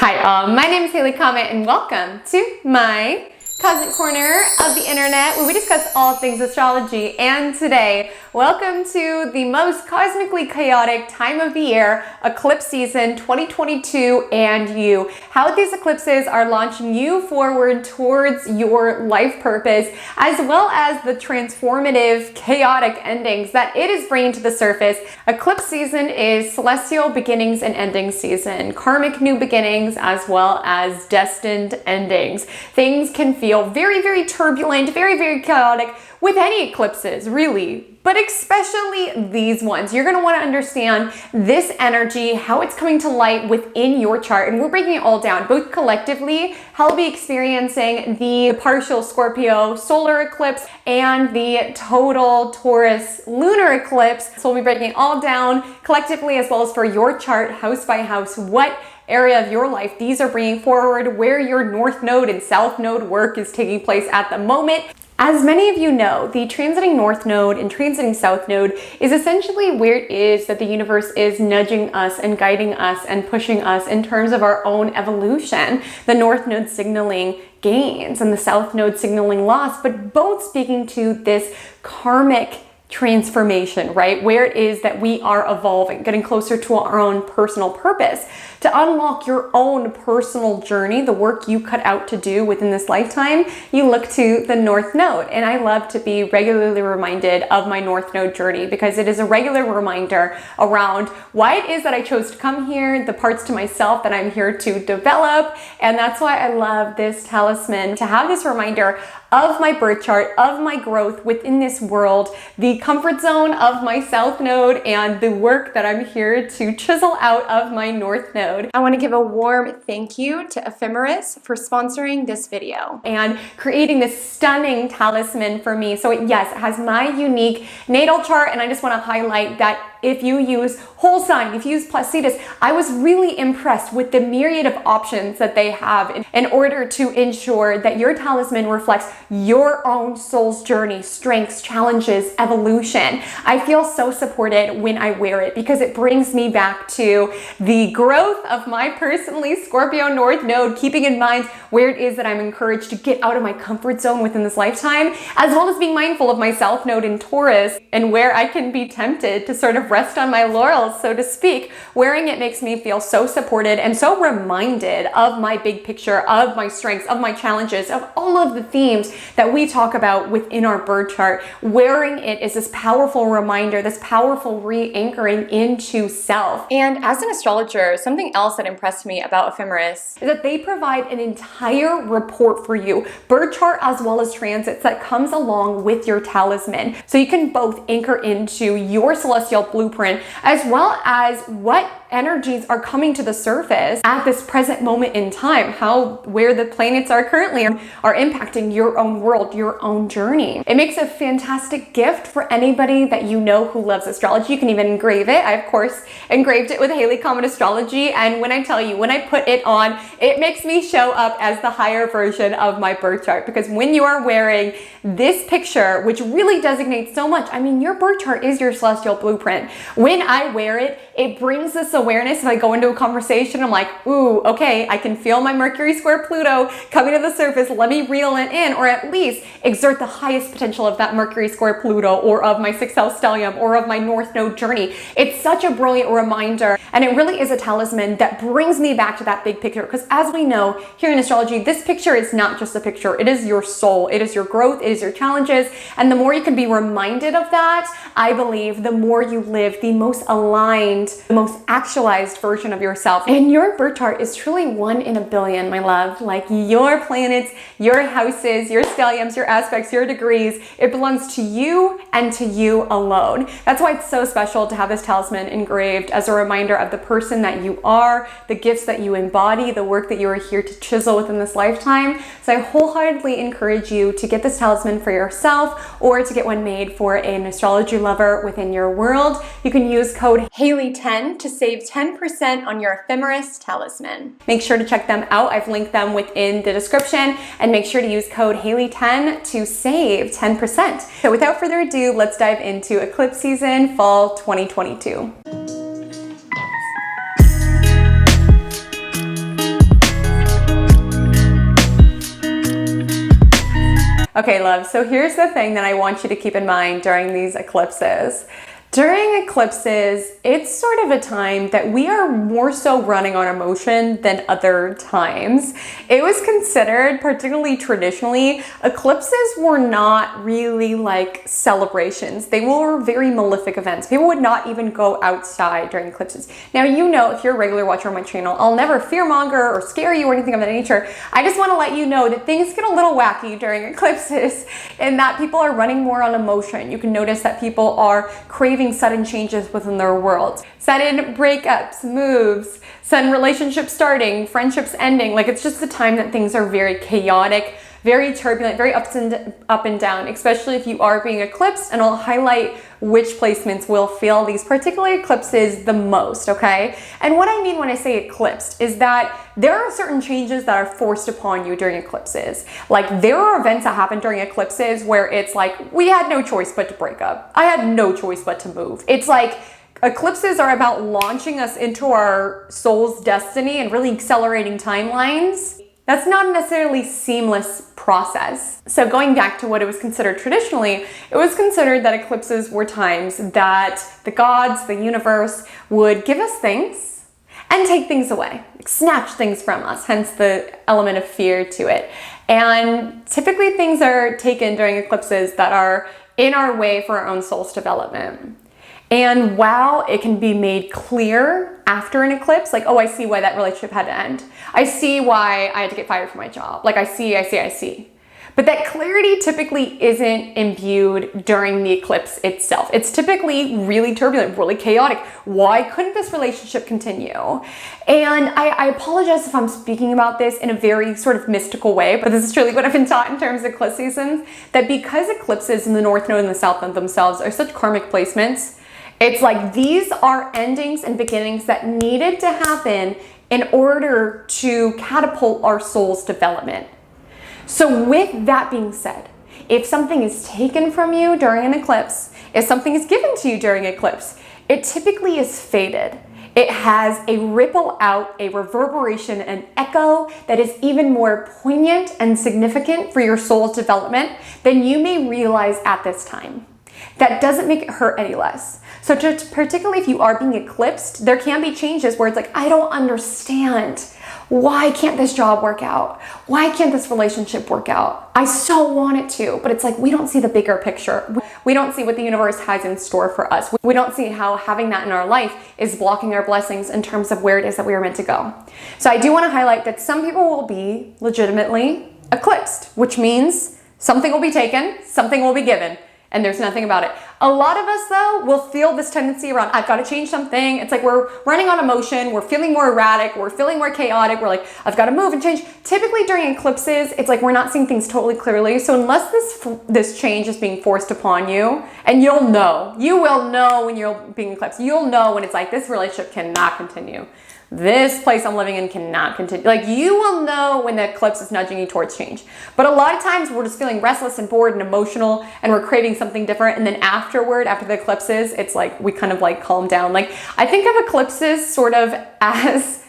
Hi, my name is Haley Comet and welcome to my cosmic corner of the internet where we discuss all things astrology. And today, welcome to the most cosmically chaotic time of the year, eclipse season 2022 and you. How these eclipses are launching you forward towards your life purpose, as well as the transformative, chaotic endings that it is bringing to the surface. Eclipse season is celestial beginnings and endings season, karmic new beginnings, as well as destined endings. Things can feel very, very turbulent, very, very chaotic with any eclipses, really, but especially these ones. You're going to want to understand this energy, how it's coming to light within your chart, and we're breaking it all down, both collectively, how we'll be experiencing the partial Scorpio solar eclipse and the total Taurus lunar eclipse. So we'll be breaking it all down collectively, as well as for your chart, house by house, what area of your life these are bringing forward, where your north node and south node work is taking place at the moment. As many of you know, the transiting north node and transiting south node is essentially where it is that the universe is nudging us and guiding us and pushing us in terms of our own evolution. The north node signaling gains and the south node signaling loss, but both speaking to this karmic transformation, right? Where it is that we are evolving, getting closer to our own personal purpose. To unlock your own personal journey, the work you cut out to do within this lifetime, you look to the North Node. And I love to be regularly reminded of my North Node journey because it is a regular reminder around why it is that I chose to come here, the parts to myself that I'm here to develop. And that's why I love this talisman, to have this reminder of my birth chart, of my growth within this world, the comfort zone of my South Node, and the work that I'm here to chisel out of my North Node. I want to give a warm thank you to Ephemeris for sponsoring this video and creating this stunning talisman for me. So it has my unique natal chart, and I just want to highlight that if you use whole sign, if you use Placidus, I was really impressed with the myriad of options that they have in order to ensure that your talisman reflects your own soul's journey, strengths, challenges, evolution. I feel so supported when I wear it because it brings me back to the growth of my personally Scorpio North Node, keeping in mind where it is that I'm encouraged to get out of my comfort zone within this lifetime, as well as being mindful of my South Node in Taurus and where I can be tempted to sort of rest on my laurels, so to speak. Wearing it makes me feel so supported and so reminded of my big picture, of my strengths, of my challenges, of all of the themes that we talk about within our birth chart. Wearing it is this powerful reminder, this powerful re-anchoring into self. And as an astrologer, something else that impressed me about Ephemeris is that they provide an entire report for you, birth chart as well as transits, that comes along with your talisman. So you can both anchor into your celestial blueprint, as well as what energies are coming to the surface at this present moment in time, where the planets are currently are impacting your own world, your own journey. It makes a fantastic gift for anybody that you know who loves astrology. You can even engrave it. I, of course, engraved it with Haley Comet Astrology, and when I tell you, when I put it on, it makes me show up as the higher version of my birth chart, because when you are wearing this picture, which really designates so much, I mean, your birth chart is your celestial blueprint. When I wear it, it brings this awareness. If I go into a conversation, I'm like, ooh, okay, I can feel my Mercury square Pluto coming to the surface. Let me reel it in, or at least exert the highest potential of that Mercury square Pluto, or of my 6th house stellium, or of my North Node journey. It's such a brilliant reminder, and it really is a talisman that brings me back to that big picture. Because as we know here in astrology, this picture is not just a picture. It is your soul. It is your growth. It is your challenges. And the more you can be reminded of that, I believe the more you live the most aligned, the most actualized version of yourself. And your birth chart is truly 1 in a billion, my love. Like your planets, your houses, your stelliums, your aspects, your degrees, it belongs to you and to you alone. That's why it's so special to have this talisman engraved as a reminder of the person that you are, the gifts that you embody, the work that you are here to chisel within this lifetime. So I wholeheartedly encourage you to get this talisman for yourself, or to get one made for an astrology lover within your world. You can use code Haley10 to save 10% on your Ephemeris talisman. Make sure to check them out. I've linked them within the description, and make sure to use code Haley10 to save 10%. So without further ado, let's dive into eclipse season fall 2022. Okay, love, so here's the thing that I want you to keep in mind during these eclipses. During eclipses, it's sort of a time that we are more so running on emotion than other times. It was considered, particularly traditionally, eclipses were not really like celebrations. They were very malefic events. People would not even go outside during eclipses. Now, you know, if you're a regular watcher on my channel, I'll never fearmonger or scare you or anything of that nature. I just want to let you know that things get a little wacky during eclipses and that people are running more on emotion. You can notice that people are craving sudden changes within their world. Sudden breakups, moves, sudden relationships starting, friendships ending. Like, it's just the time that things are very chaotic, very turbulent, very up and down, especially if you are being eclipsed. And I'll highlight which placements will feel these particular eclipses the most, okay? And what I mean when I say eclipsed is that there are certain changes that are forced upon you during eclipses. Like, there are events that happen during eclipses where it's like, we had no choice but to break up. I had no choice but to move. It's like, eclipses are about launching us into our soul's destiny and really accelerating timelines. That's not necessarily seamless process. So going back to what it was considered traditionally, it was considered that eclipses were times that the gods, the universe, would give us things and take things away, snatch things from us, hence the element of fear to it. And typically things are taken during eclipses that are in our way for our own soul's development. And while it can be made clear after an eclipse, like, oh, I see why that relationship had to end. I see why I had to get fired from my job. Like, I see. But that clarity typically isn't imbued during the eclipse itself. It's typically really turbulent, really chaotic. Why couldn't this relationship continue? And I apologize if I'm speaking about this in a very sort of mystical way, but this is truly what I've been taught in terms of eclipse seasons, that because eclipses in the North Node and the South Node themselves are such karmic placements, it's like these are endings and beginnings that needed to happen in order to catapult our soul's development. So with that being said, if something is taken from you during an eclipse, if something is given to you during eclipse, it typically is fated. It has a ripple out, a reverberation, an echo that is even more poignant and significant for your soul's development than you may realize at this time. That doesn't make it hurt any less. So particularly if you are being eclipsed, there can be changes where it's like, I don't understand. Why can't this job work out? Why can't this relationship work out? I so want it to, but it's like, we don't see the bigger picture. We don't see what the universe has in store for us. We don't see how having that in our life is blocking our blessings in terms of where it is that we are meant to go. So I do want to highlight that some people will be legitimately eclipsed, which means something will be taken, something will be given. And there's nothing about it. A lot of us, though, will feel this tendency around, I've got to change something. It's like we're running on emotion. We're feeling more erratic. We're feeling more chaotic. We're like, I've got to move and change. Typically during eclipses, it's like we're not seeing things totally clearly. So unless this change is being forced upon you, and you will know when you're being eclipsed. You'll know when it's like, this relationship cannot continue. This place I'm living in cannot continue. Like, you will know when the eclipse is nudging you towards change. But a lot of times we're just feeling restless and bored and emotional and we're craving something different. And then afterward, after the eclipses, it's like we kind of like calm down. Like, I think of eclipses sort of as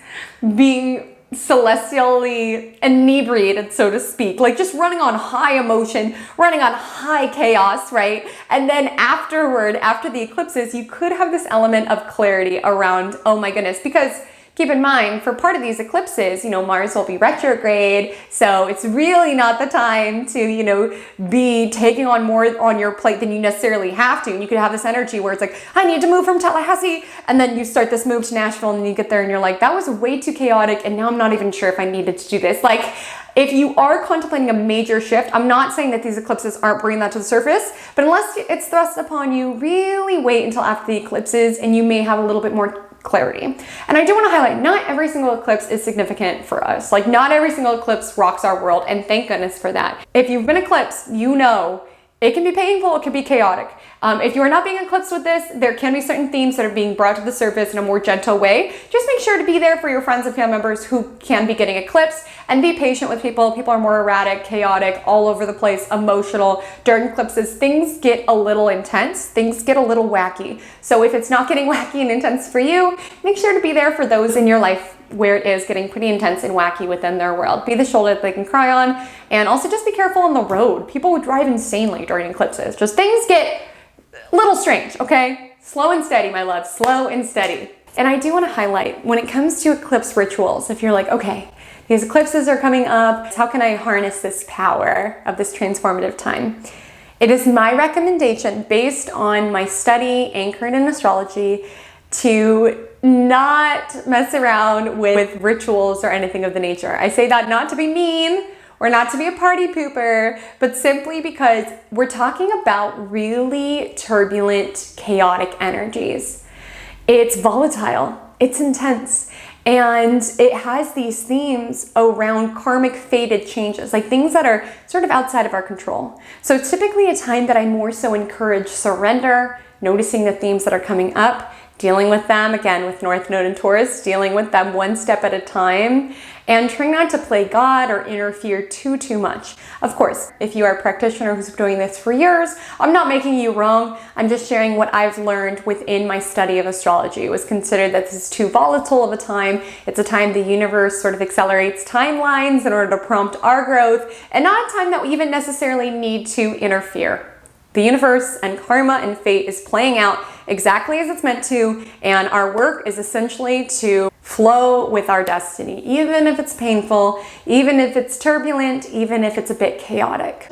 being celestially inebriated, so to speak, like just running on high emotion, running on high chaos, right? And then afterward, after the eclipses, you could have this element of clarity around, oh my goodness, because keep in mind, for part of these eclipses, Mars will be retrograde, so it's really not the time to, be taking on more on your plate than you necessarily have to. And you could have this energy where it's like, I need to move from Tallahassee, and then you start this move to Nashville, and then you get there and you're like, that was way too chaotic, and now I'm not even sure if I needed to do this. Like, if you are contemplating a major shift, I'm not saying that these eclipses aren't bringing that to the surface, but unless it's thrust upon you, really wait until after the eclipses, and you may have a little bit more clarity. And I do want to highlight, not every single eclipse is significant for us. Like, not every single eclipse rocks our world, and thank goodness for that. If you've been eclipsed, it can be painful, it can be chaotic. If you are not being eclipsed with this, there can be certain themes that are being brought to the surface in a more gentle way. Just make sure to be there for your friends and family members who can be getting eclipsed, and be patient with people. People are more erratic, chaotic, all over the place, emotional. During eclipses, things get a little intense, things get a little wacky. So if it's not getting wacky and intense for you, make sure to be there for those in your life where it is getting pretty intense and wacky within their world. Be the shoulder that they can cry on, and also just be careful on the road. People would drive insanely during eclipses. Just things get a little strange, okay? Slow and steady, my love, slow and steady. And I do want to highlight, when it comes to eclipse rituals, if you're like, okay, these eclipses are coming up, how can I harness this power of this transformative time? It is my recommendation, based on my study anchored in astrology, to not mess around with rituals or anything of the nature. I say that not to be mean or not to be a party pooper, but simply because we're talking about really turbulent, chaotic energies. It's volatile, it's intense, and it has these themes around karmic fated changes, like things that are sort of outside of our control. So it's typically a time that I more so encourage surrender, noticing the themes that are coming up, dealing with them, again, with North Node and Taurus, dealing with them one step at a time, and trying not to play God or interfere too much. Of course, if you are a practitioner who's been doing this for years, I'm not making you wrong. I'm just sharing what I've learned within my study of astrology. It was considered that this is too volatile of a time. It's a time the universe sort of accelerates timelines in order to prompt our growth, and not a time that we even necessarily need to interfere. The universe and karma and fate is playing out exactly as it's meant to, and our work is essentially to flow with our destiny, even if it's painful, even if it's turbulent, even if it's a bit chaotic.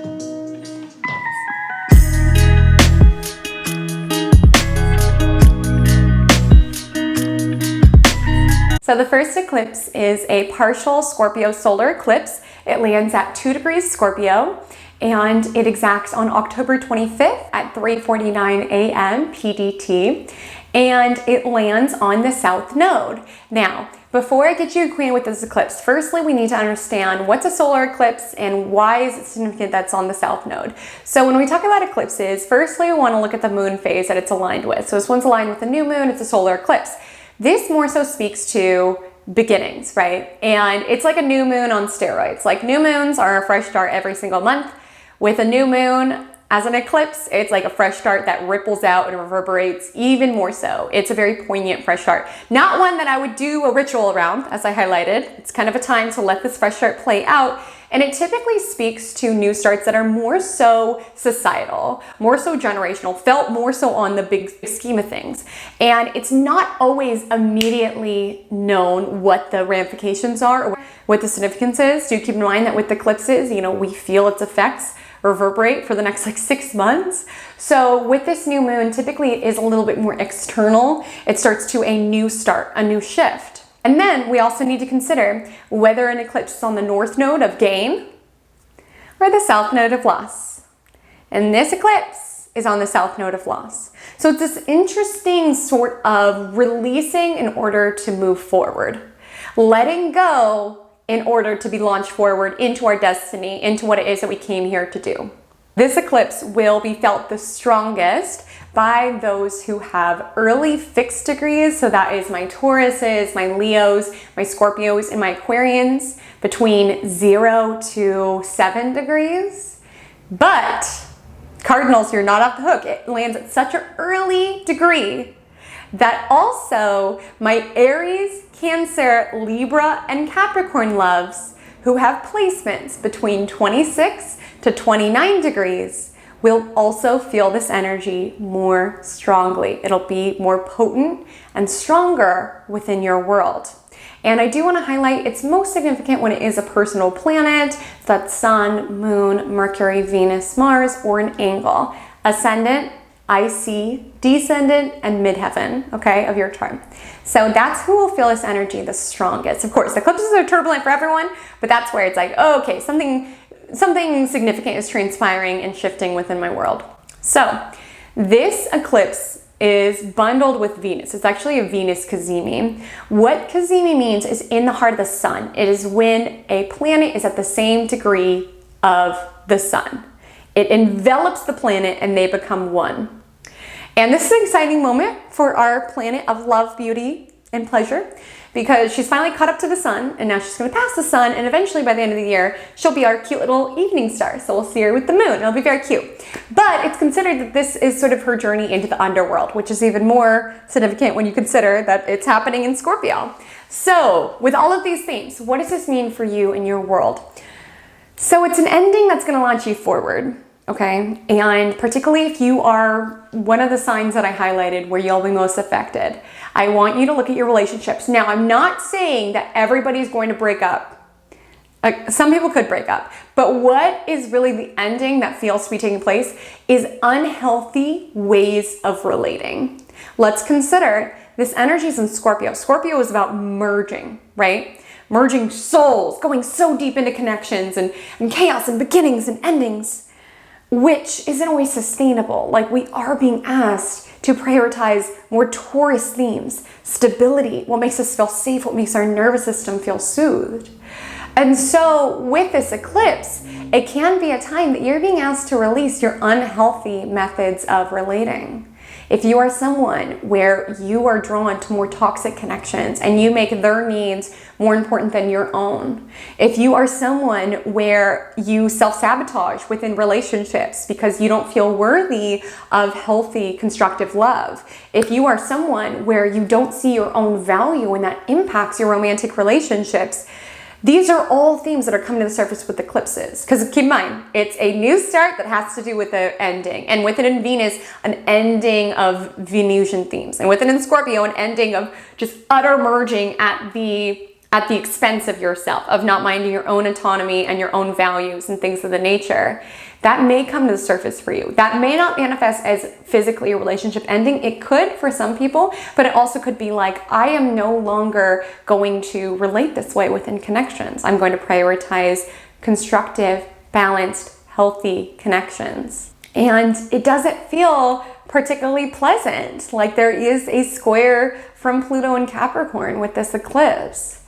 So the first eclipse is a partial Scorpio solar eclipse. It lands at 2 degrees Scorpio, and it exacts on October 25th at 3:49 a.m. PDT, and it lands on the South Node. Now, before I get you acquainted with this eclipse, firstly, we need to understand what's a solar eclipse and why is it significant that's on the South Node. So when we talk about eclipses, firstly, we want to look at the moon phase that it's aligned with. So this one's aligned with the new moon, it's a solar eclipse. This more so speaks to beginnings, right? And it's like a new moon on steroids. Like, new moons are a fresh start every single month. With a new moon as an eclipse, it's like a fresh start that ripples out and reverberates even more so. It's a very poignant fresh start. Not one that I would do a ritual around, as I highlighted. It's kind of a time to let this fresh start play out. And it typically speaks to new starts that are more so societal, more so generational, felt more so on the big scheme of things. And it's not always immediately known what the ramifications are or what the significance is. Do keep in mind that with eclipses, we feel its effects reverberate for the next 6 months. So with this new moon, typically it is a little bit more external. It starts to a new start, a new shift. And then we also need to consider whether an eclipse is on the north node of gain or the south node of loss. And this eclipse is on the south node of loss. So it's this interesting sort of releasing in order to move forward, letting go in order to be launched forward into our destiny, into what it is that we came here to do. This eclipse will be felt the strongest by those who have early fixed degrees. So that is my Tauruses, my Leos, my Scorpios, and my Aquarians between 0 to 7 degrees. But Cardinals, you're not off the hook. It lands at such an early degree that also my Aries, Cancer, Libra, and Capricorn loves who have placements between 26 to 29 degrees will also feel this energy more strongly. It'll be more potent and stronger within your world. And I do want to highlight it's most significant when it is a personal planet, that's Sun, Moon, Mercury, Venus, Mars, or an angle. Ascendant, IC, descendant, and midheaven, okay, of your chart. So that's who will feel this energy the strongest. Of course, eclipses are turbulent for everyone, but that's where it's like, oh, okay, something significant is transpiring and shifting within my world. So this eclipse is bundled with Venus. It's actually a Venus cazimi. What cazimi means is in the heart of the sun. It is when a planet is at the same degree of the sun. It envelops the planet and they become one. And this is an exciting moment for our planet of love, beauty, and pleasure because she's finally caught up to the sun, and now she's going to pass the sun, and eventually by the end of the year, she'll be our cute little evening star. So we'll see her with the moon. It'll be very cute. But it's considered that this is sort of her journey into the underworld, which is even more significant when you consider that it's happening in Scorpio. So with all of these themes, what does this mean for you in your world? So it's an ending that's going to launch you forward. Okay, and particularly if you are one of the signs that I highlighted where you'll be most affected, I want you to look at your relationships. Now, I'm not saying that everybody's going to break up. Some people could break up, but what is really the ending that feels to be taking place is unhealthy ways of relating. Let's consider this energy is in Scorpio. Scorpio is about merging, right? Merging souls, going so deep into connections and chaos and beginnings and endings, which isn't always sustainable. Like, we are being asked to prioritize more Taurus themes, stability, what makes us feel safe, what makes our nervous system feel soothed. And so with this eclipse, it can be a time that you're being asked to release your unhealthy methods of relating. If you are someone where you are drawn to more toxic connections and you make their needs more important than your own, if you are someone where you self-sabotage within relationships because you don't feel worthy of healthy, constructive love, if you are someone where you don't see your own value and that impacts your romantic relationships, these are all themes that are coming to the surface with eclipses. Because keep in mind, it's a new start that has to do with the ending. And with it in Venus, an ending of Venusian themes. And with it in Scorpio, an ending of just utter merging at the expense of yourself, of not minding your own autonomy and your own values and things of the nature. That may come to the surface for you. That may not manifest as physically a relationship ending. It could for some people, but it also could be like, I am no longer going to relate this way within connections. I'm going to prioritize constructive, balanced, healthy connections. And it doesn't feel particularly pleasant. Like, there is a square from Pluto and Capricorn with this eclipse.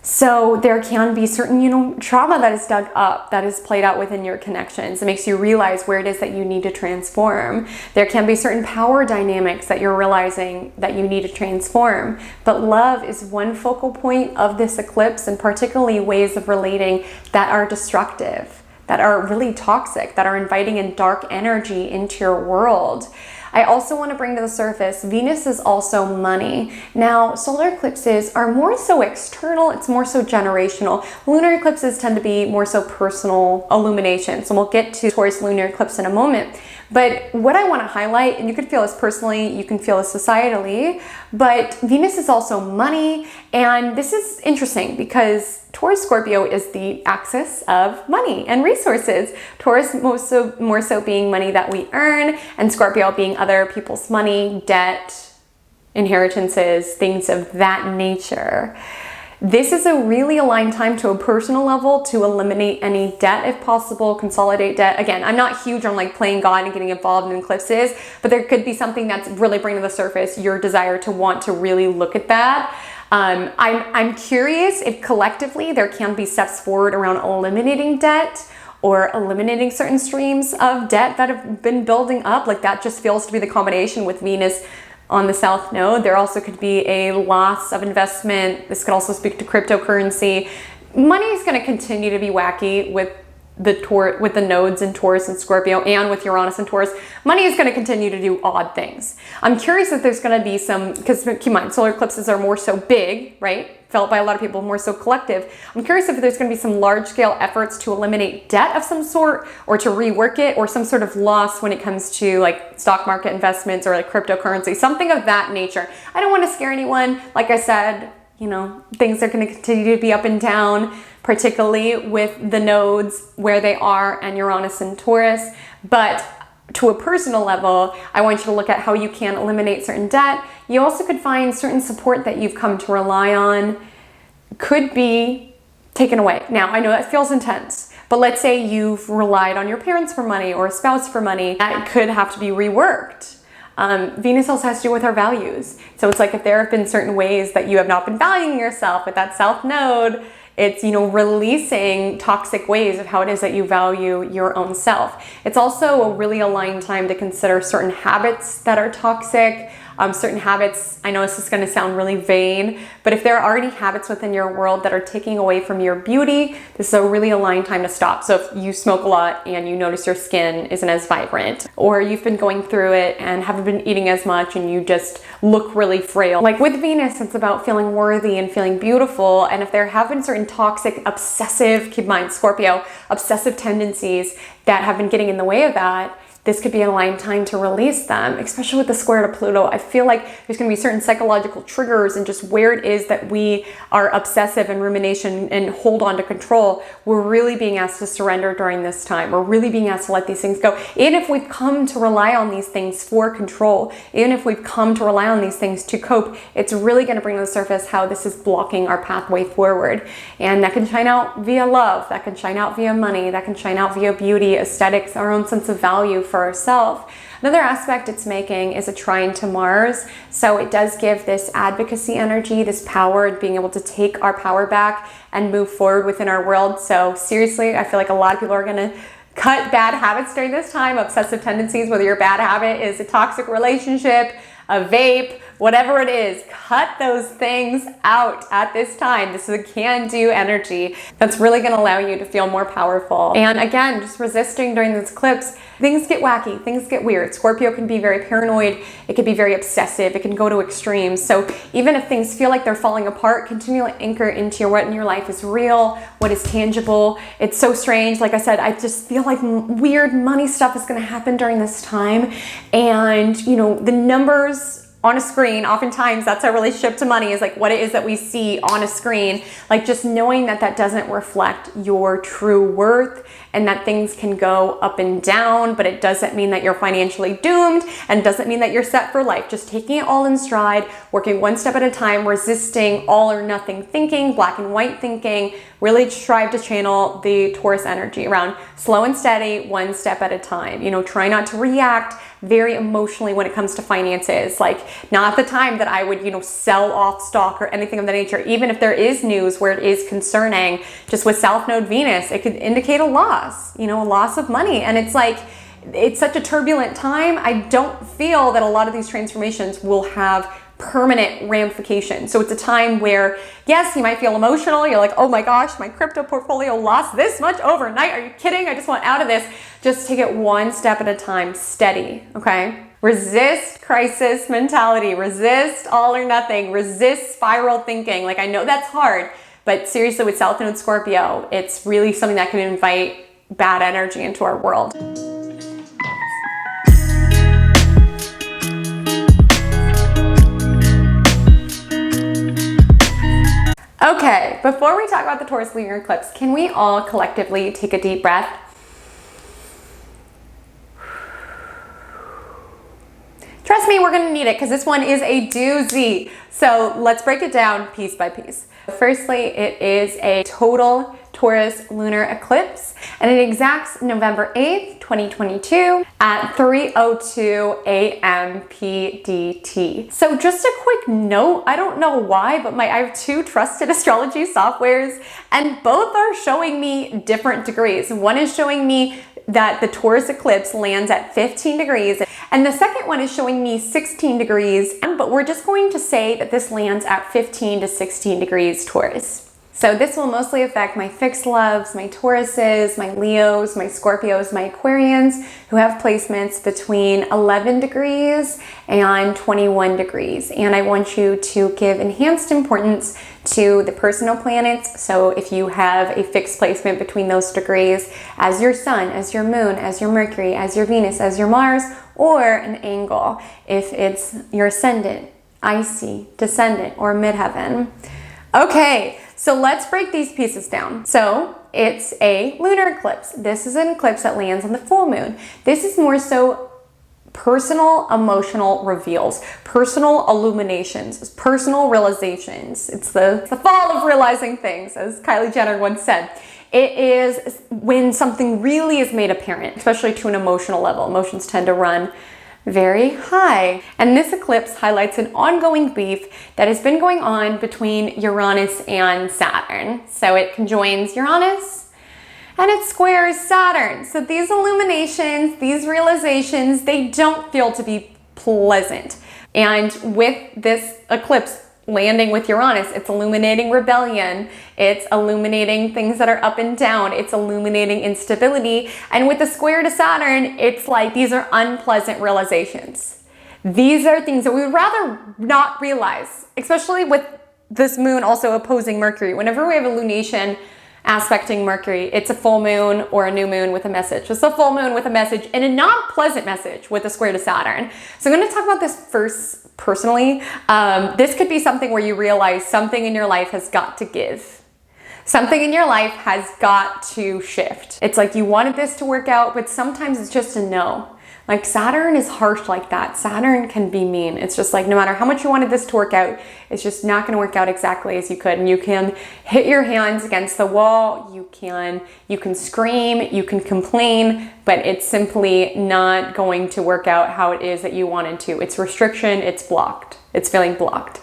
So there can be certain, trauma that is dug up, that is played out within your connections. It makes you realize where it is that you need to transform. There can be certain power dynamics that you're realizing that you need to transform. But love is one focal point of this eclipse, and particularly ways of relating that are destructive, that are really toxic, that are inviting in dark energy into your world. I also want to bring to the surface, Venus is also money. Now, solar eclipses are more so external, it's more so generational. Lunar eclipses tend to be more so personal illuminations, and we'll get to Taurus Lunar Eclipse in a moment. But what I want to highlight, and you can feel this personally, you can feel this societally, but Venus is also money, and this is interesting because Taurus Scorpio is the axis of money and resources. Taurus more so being money that we earn, and Scorpio being other people's money, debt, inheritances, things of that nature. This is a really aligned time to a personal level to eliminate any debt if possible, consolidate debt. Again, I'm not huge on like playing God and getting involved in eclipses, but there could be something that's really bringing to the surface your desire to want to really look at that. I'm curious if collectively there can be steps forward around eliminating debt or eliminating certain streams of debt that have been building up. Like, that just feels to be the combination with Venus on the South Node. There also could be a loss of investment. This could also speak to cryptocurrency. Money is going to continue to be wacky with the nodes in Taurus and Scorpio, and with Uranus and Taurus. Money is going to continue to do odd things. I'm curious if there's going to be some, because keep in mind, solar eclipses are more so big, right? Felt by a lot of people, more so collective. I'm curious if there's going to be some large-scale efforts to eliminate debt of some sort, or to rework it, or some sort of loss when it comes to like stock market investments or like cryptocurrency, something of that nature. I don't want to scare anyone. Like I said, things are going to continue to be up and down, particularly with the nodes where they are and Uranus and Taurus. But to a personal level, I want you to look at how you can eliminate certain debt. You also could find certain support that you've come to rely on could be taken away. Now, I know that feels intense, but let's say you've relied on your parents for money or a spouse for money. That could have to be reworked. Venus also has to do with our values. So it's like if there have been certain ways that you have not been valuing yourself with that South Node, it's, releasing toxic ways of how it is that you value your own self. It's also a really aligned time to consider certain habits that are toxic, certain habits. I know this is going to sound really vain, but if there are already habits within your world that are taking away from your beauty, this is a really aligned time to stop. So if you smoke a lot and you notice your skin isn't as vibrant, or you've been going through it and haven't been eating as much and you just look really frail. Like with Venus, it's about feeling worthy and feeling beautiful. And if there have been certain toxic, obsessive, keep in mind Scorpio, obsessive tendencies that have been getting in the way of that, this could be an aligned time to release them, especially with the square to Pluto. I feel like there's going to be certain psychological triggers and just where it is that we are obsessive and rumination and hold on to control. We're really being asked to surrender during this time. We're really being asked to let these things go. Even if we've come to rely on these things for control, even if we've come to rely on these things to cope, it's really going to bring to the surface how this is blocking our pathway forward. And that can shine out via love, that can shine out via money, that can shine out via beauty, aesthetics, our own sense of value for ourselves. Another aspect it's making is a trine to Mars. So it does give this advocacy energy, this power, being able to take our power back and move forward within our world. So seriously, I feel like a lot of people are going to cut bad habits during this time, obsessive tendencies, whether your bad habit is a toxic relationship, a vape, whatever it is, cut those things out at this time. This is a can-do energy that's really going to allow you to feel more powerful. And again, just resisting during this eclipse, things get wacky, things get weird. Scorpio can be very paranoid, it can be very obsessive, it can go to extremes. So even if things feel like they're falling apart, continually anchor into what in your life is real, what is tangible. It's so strange. Like I said, I just feel like weird money stuff is going to happen during this time. And you know, the numbers on a screen, oftentimes that's our relationship to money, is like what it is that we see on a screen. Like just knowing that that doesn't reflect your true worth, and that things can go up and down, but it doesn't mean that you're financially doomed, and doesn't mean that you're set for life. Just taking it all in stride, working one step at a time, resisting all or nothing thinking, black and white thinking. Really strive to channel the Taurus energy around slow and steady, one step at a time. You know, try not to react very emotionally when it comes to finances. Like not the time that I would, you know, sell off stock or anything of that nature. Even if there is news where it is concerning, just with South Node Venus, it could indicate a loss, you know, a loss of money. And it's like, it's such a turbulent time. I don't feel that a lot of these transformations will have permanent ramifications. So it's a time where, yes, you might feel emotional. You're like, oh my gosh, my crypto portfolio lost this much overnight. Are you kidding? I just want out of this. Just take it one step at a time, steady, okay? Resist crisis mentality, resist all or nothing, resist spiral thinking. Like I know that's hard, but seriously with South Node Scorpio, it's really something that can invite bad energy into our world. Okay, before we talk about the Taurus Lunar Eclipse, can we all collectively take a deep breath? Trust me, we're gonna need it because this one is a doozy. So let's break it down piece by piece. Firstly, it is a total Taurus Lunar Eclipse, and it exacts November 8th, 2022 at 3:02 a.m. PDT. So just a quick note, I don't know why, but I have two trusted astrology softwares, and both are showing me different degrees. One is showing me that the Taurus eclipse lands at 15 degrees, and the second one is showing me 16 degrees, but we're just going to say that this lands at 15 to 16 degrees Taurus. So this will mostly affect my fixed loves, my Tauruses, my Leos, my Scorpios, my Aquarians, who have placements between 11 degrees and 21 degrees. And I want you to give enhanced importance to the personal planets. So if you have a fixed placement between those degrees as your Sun, as your Moon, as your Mercury, as your Venus, as your Mars, or an angle, if it's your Ascendant, Icy, Descendant, or Midheaven. Okay, so let's break these pieces down. So it's a lunar eclipse. This is an eclipse that lands on the full moon. This is more so personal emotional reveals, personal illuminations, personal realizations. It's the fall of realizing things, as Kylie Jenner once said. It is when something really is made apparent, especially to an emotional level. Emotions tend to run very high. And this eclipse highlights an ongoing beef that has been going on between Uranus and Saturn. So it conjoins Uranus and it squares Saturn. So these illuminations, these realizations, they don't feel to be pleasant. And with this eclipse landing with Uranus, it's illuminating rebellion, it's illuminating things that are up and down, it's illuminating instability. And with the square to Saturn, it's like these are unpleasant realizations. These are things that we would rather not realize, especially with this moon also opposing Mercury. Whenever we have a lunation aspecting Mercury, it's a full moon or a new moon with a message. It's a full moon with a message and a not pleasant message with a square to Saturn. So I'm going to talk about this first personally. This could be something where you realize something in your life has got to give. Something in your life has got to shift. It's like you wanted this to work out, but sometimes it's just a no. Like Saturn is harsh like that. Saturn can be mean. It's just like no matter how much you wanted this to work out, it's just not going to work out exactly as you could. And you can hit your hands against the wall. You can scream, you can complain, but it's simply not going to work out how it is that you wanted to. It's restriction, it's blocked. It's feeling blocked.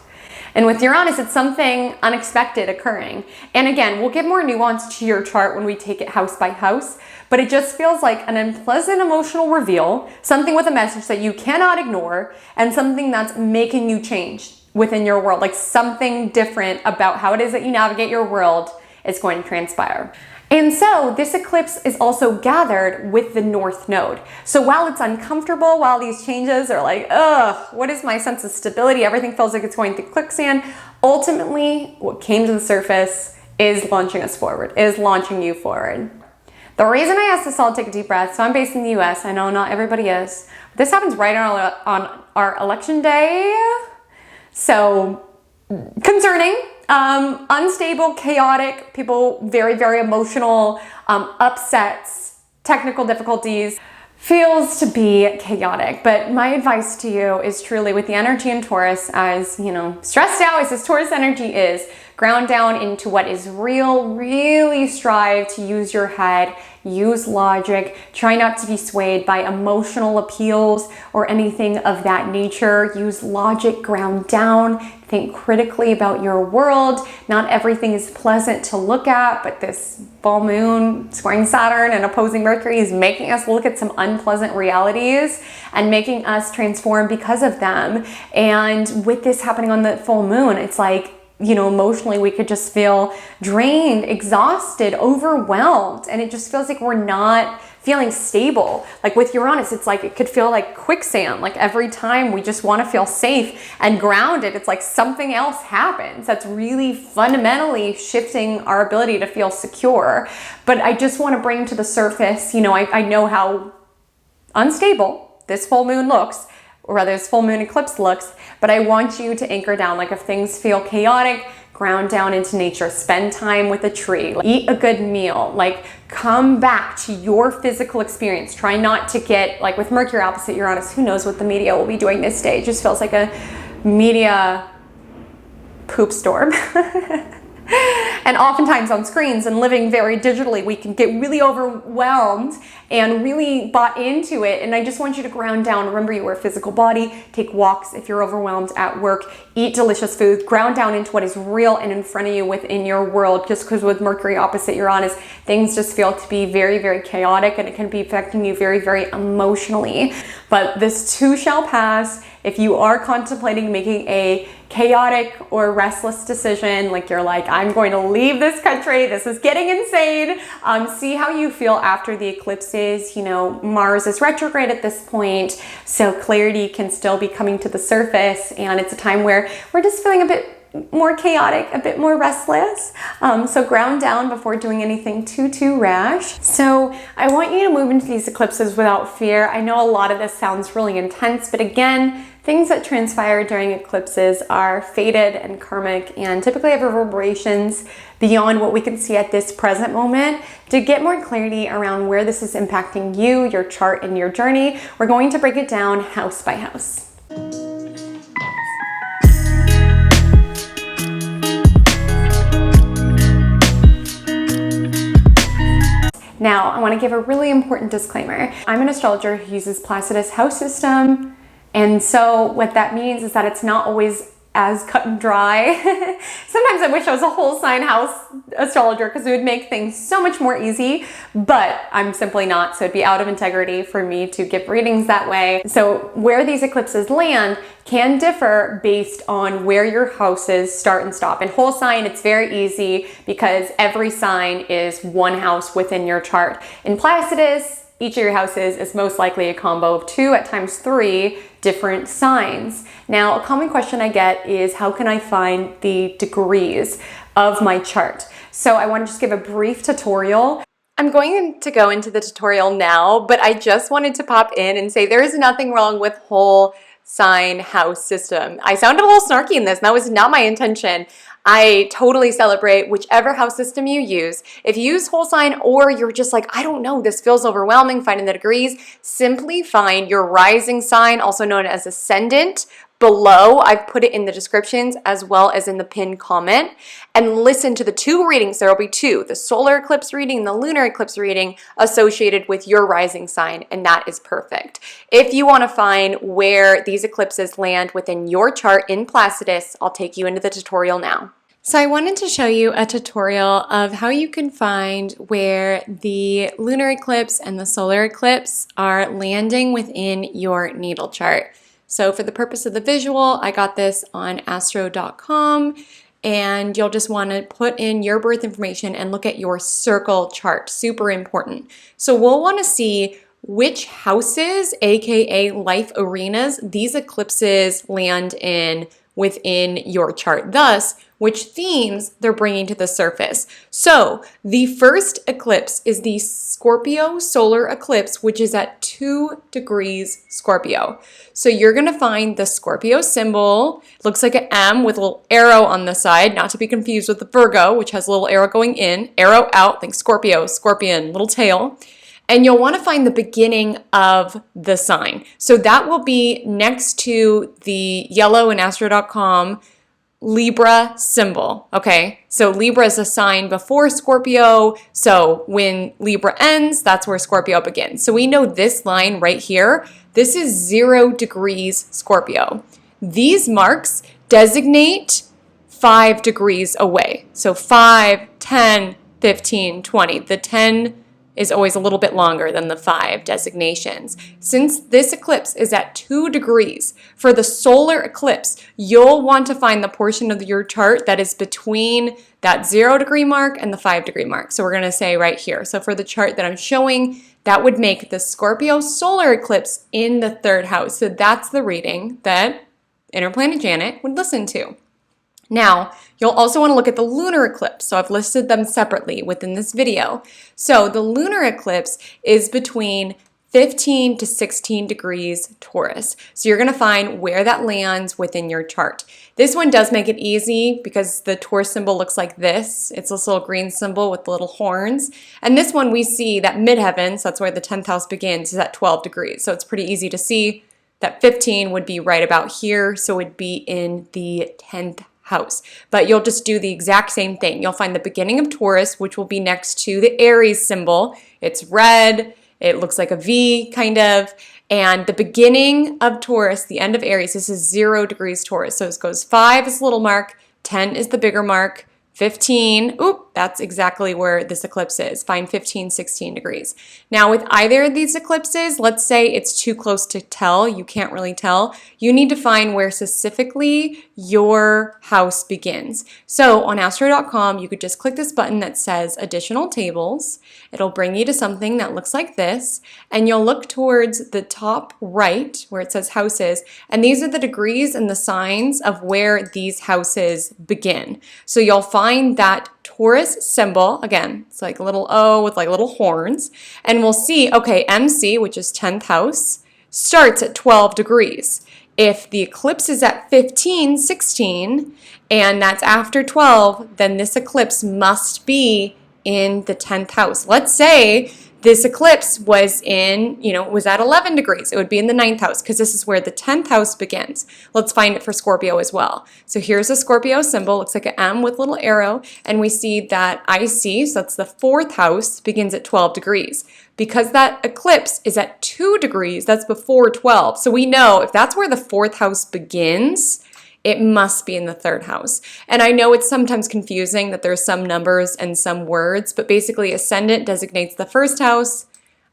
And with Uranus, it's something unexpected occurring. And again, we'll give more nuance to your chart when we take it house by house, but it just feels like an unpleasant emotional reveal, something with a message that you cannot ignore, and something that's making you change within your world, like something different about how it is that you navigate your world is going to transpire. And so this eclipse is also gathered with the North Node. So while it's uncomfortable, while these changes are like, ugh, what is my sense of stability? Everything feels like it's going through quicksand. Ultimately, what came to the surface is launching us forward, is launching you forward. The reason I asked us all to take a deep breath, so I'm based in the US, I know not everybody is, but this happens right on our election day. So concerning. Unstable, chaotic, people very, very emotional, upsets, technical difficulties, feels to be chaotic. But my advice to you is truly with the energy in Taurus, as you know, stressed out as this Taurus energy is, ground down into what is real, really strive to use your head, use logic, try not to be swayed by emotional appeals or anything of that nature. Use logic, ground down, think critically about your world. Not everything is pleasant to look at, but this full moon squaring Saturn and opposing Mercury is making us look at some unpleasant realities and making us transform because of them. And with this happening on the full moon, it's like, you know, emotionally we could just feel drained, exhausted, overwhelmed, and it just feels like we're not feeling stable. Like with Uranus, it's like it could feel like quicksand. Like every time we just want to feel safe and grounded, it's like something else happens that's really fundamentally shifting our ability to feel secure. But I just want to bring to the surface, you know, I know how unstable this full moon looks, or rather this full moon eclipse looks, but I want you to anchor down. Like if things feel chaotic, ground down into nature, spend time with a tree, eat a good meal, like come back to your physical experience. Try not to get, like with Mercury opposite Uranus, who knows what the media will be doing this day. It just feels like a media poop storm. And oftentimes on screens and living very digitally, we can get really overwhelmed and really bought into it. And I just want you to ground down. Remember, you are a physical body. Take walks if you're overwhelmed at work. Eat delicious food. Ground down into what is real and in front of you within your world. Just because with Mercury opposite Uranus, things just feel to be very, very chaotic, and it can be affecting you very, very emotionally. But this too shall pass. If you are contemplating making a chaotic or restless decision, like you're like, I'm going to leave this country, this is getting insane, see how you feel after the eclipses. You know, Mars is retrograde at this point, so clarity can still be coming to the surface, and it's a time where we're just feeling a bit more chaotic, a bit more restless. So ground down before doing anything too rash. So I want you to move into these eclipses without fear. I know a lot of this sounds really intense, but again, things that transpire during eclipses are fated and karmic and typically have reverberations beyond what we can see at this present moment. To get more clarity around where this is impacting you, your chart, and your journey, we're going to break it down house by house. Now, I want to give a really important disclaimer. I'm an astrologer who uses Placidus house system, and so what that means is that it's not always as cut and dry. Sometimes I wish I was a whole sign house astrologer because it would make things so much more easy, but I'm simply not. So it'd be out of integrity for me to give readings that way. So where these eclipses land can differ based on where your houses start and stop. In whole sign, it's very easy because every sign is one house within your chart. In Placidus, each of your houses is most likely a combo of 2, at times 3 different signs. Now, a common question I get is, how can I find the degrees of my chart? So I want to just give a brief tutorial. I'm going to go into the tutorial now, but I just wanted to pop in and say there is nothing wrong with whole sign house system. I sounded a little snarky in this, and that was not my intention. I totally celebrate whichever house system you use. If you use whole sign, or you're just like, I don't know, this feels overwhelming, finding the degrees, simply find your rising sign, also known as ascendant, below. I've put it in the descriptions as well as in the pinned comment, and listen to the 2 readings. There will be 2, the solar eclipse reading, the lunar eclipse reading associated with your rising sign, and that is perfect. If you want to find where these eclipses land within your chart in Placidus, I'll take you into the tutorial now. So I wanted to show you a tutorial of how you can find where the lunar eclipse and the solar eclipse are landing within your natal chart. So for the purpose of the visual, I got this on astro.com, and you'll just want to put in your birth information and look at your circle chart. Super important. So we'll want to see which houses, aka life arenas, these eclipses land in within your chart. Thus, which themes they're bringing to the surface. So the first eclipse is the Scorpio solar eclipse, which is at 2 degrees Scorpio. So you're gonna find the Scorpio symbol. Looks like an M with a little arrow on the side, not to be confused with the Virgo, which has a little arrow going in, arrow out, think Scorpio, scorpion, little tail. And you'll want to find the beginning of the sign. So that will be next to the yellow in astro.com Libra symbol, okay? So Libra is a sign before Scorpio. So when Libra ends, that's where Scorpio begins. So we know this line right here, this is 0 degrees Scorpio. These marks designate 5 degrees away. So 5, 10, 15, 20. The 10 is always a little bit longer than the 5 designations. Since this eclipse is at 2 degrees, for the solar eclipse, you'll want to find the portion of your chart that is between that 0 degree mark and the 5 degree mark. So we're going to say right here. So for the chart that I'm showing, that would make the Scorpio solar eclipse in the 3rd house. So that's the reading that Inner Planet Janet would listen to. Now, you'll also want to look at the lunar eclipse. So I've listed them separately within this video. So the lunar eclipse is between 15 to 16 degrees Taurus. So you're going to find where that lands within your chart. This one does make it easy because the Taurus symbol looks like this. It's this little green symbol with the little horns. And this one we see that midheaven, so that's where the 10th house begins, is at 12 degrees. So it's pretty easy to see that 15 would be right about here. So it would be in the 10th house. But you'll just do the exact same thing. You'll find the beginning of Taurus, which will be next to the Aries symbol. It's red. It looks like a V kind of. And the beginning of Taurus, the end of Aries, this is 0 degrees Taurus. So it goes 5 is the little mark, 10 is the bigger mark, 15, that's exactly where this eclipse is. Find 15, 16 degrees. Now with either of these eclipses, let's say it's too close to tell, you can't really tell, you need to find where specifically your house begins. So on astro.com, you could just click this button that says additional tables. It'll bring you to something that looks like this, and you'll look towards the top right where it says houses, and these are the degrees and the signs of where these houses begin. So you'll find that Taurus symbol, again, it's like a little O with like little horns, and we'll see, okay, MC, which is 10th house, starts at 12 degrees. If the eclipse is at 15, 16, and that's after 12, then this eclipse must be in the 10th house. Let's say this eclipse was in, was at 11 degrees. It would be in the 9th house because this is where the 10th house begins. Let's find it for Scorpio as well. So here's a Scorpio symbol. Looks like an M with a little arrow. And we see that IC, so that's the 4th house, begins at 12 degrees. Because that eclipse is at 2 degrees, that's before 12. So we know if that's where the 4th house begins, it must be in the 3rd house. And I know it's sometimes confusing that there's some numbers and some words, but basically Ascendant designates the 1st house,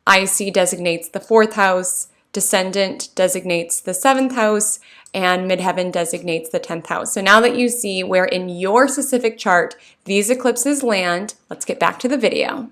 IC designates the 4th house, Descendant designates the 7th house, and Midheaven designates the 10th house. So now that you see where in your specific chart these eclipses land, let's get back to the video.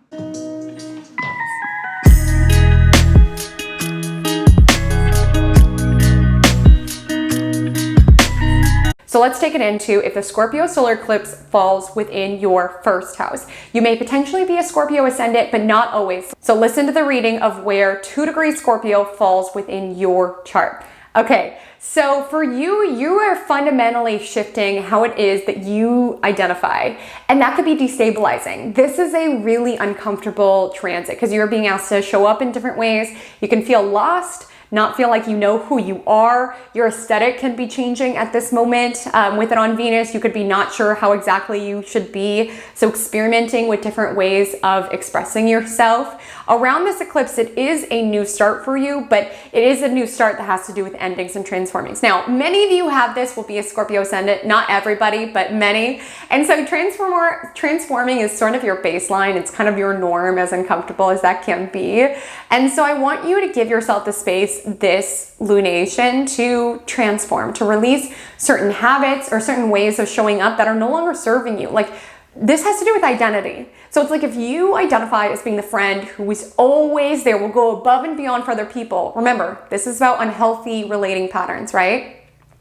So let's take it into if the Scorpio solar eclipse falls within your 1st house. You may potentially be a Scorpio ascendant, but not always. So listen to the reading of where 2 degrees Scorpio falls within your chart. Okay, so for you, you are fundamentally shifting how it is that you identify, and that could be destabilizing. This is a really uncomfortable transit because you're being asked to show up in different ways. You can feel lost, not feel like you know who you are. Your aesthetic can be changing at this moment. With it on Venus, you could be not sure how exactly you should be. So experimenting with different ways of expressing yourself. Around this eclipse, it is a new start for you, but it is a new start that has to do with endings and transformings. Now, many of you have this, will be a Scorpio ascendant, not everybody, but many. And so transforming is sort of your baseline. It's kind of your norm, as uncomfortable as that can be. And so I want you to give yourself the space this lunation to transform, to release certain habits or certain ways of showing up that are no longer serving you. Like, this has to do with identity. So it's like if you identify as being the friend who is always there, will go above and beyond for other people. Remember, this is about unhealthy relating patterns, right?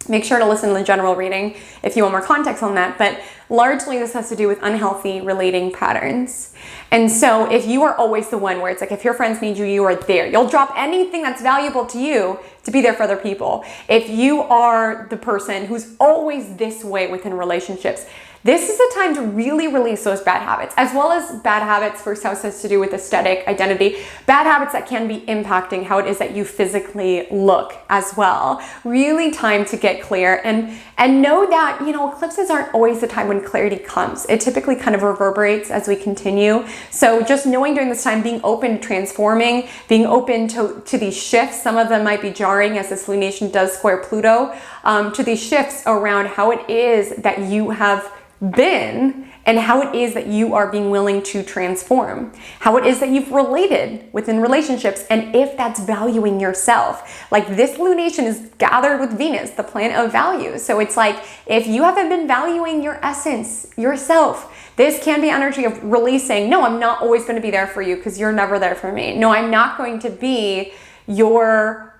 Make sure to listen to the general reading if you want more context on that, but largely this has to do with unhealthy relating patterns. And so if you are always the one where it's like if your friends need you, you are there. You'll drop anything that's valuable to you to be there for other people. If you are the person who's always this way within relationships, this is the time to really release those bad habits, as well as bad habits. 1st house has to do with aesthetic, identity, bad habits that can be impacting how it is that you physically look as well. Really time to get clear and know that, you know, eclipses aren't always the time when clarity comes. It typically kind of reverberates as we continue. So just knowing during this time, being open to transforming, being open to these shifts. Some of them might be jarring as this lunation does square Pluto, to these shifts around how it is that you have been and how it is that you are being willing to transform, how it is that you've related within relationships, and if that's valuing yourself. Like, this lunation is gathered with Venus, the planet of value. So it's like if you haven't been valuing your essence, yourself, this can be energy of releasing, no, I'm not always going to be there for you because you're never there for me. No, I'm not going to be your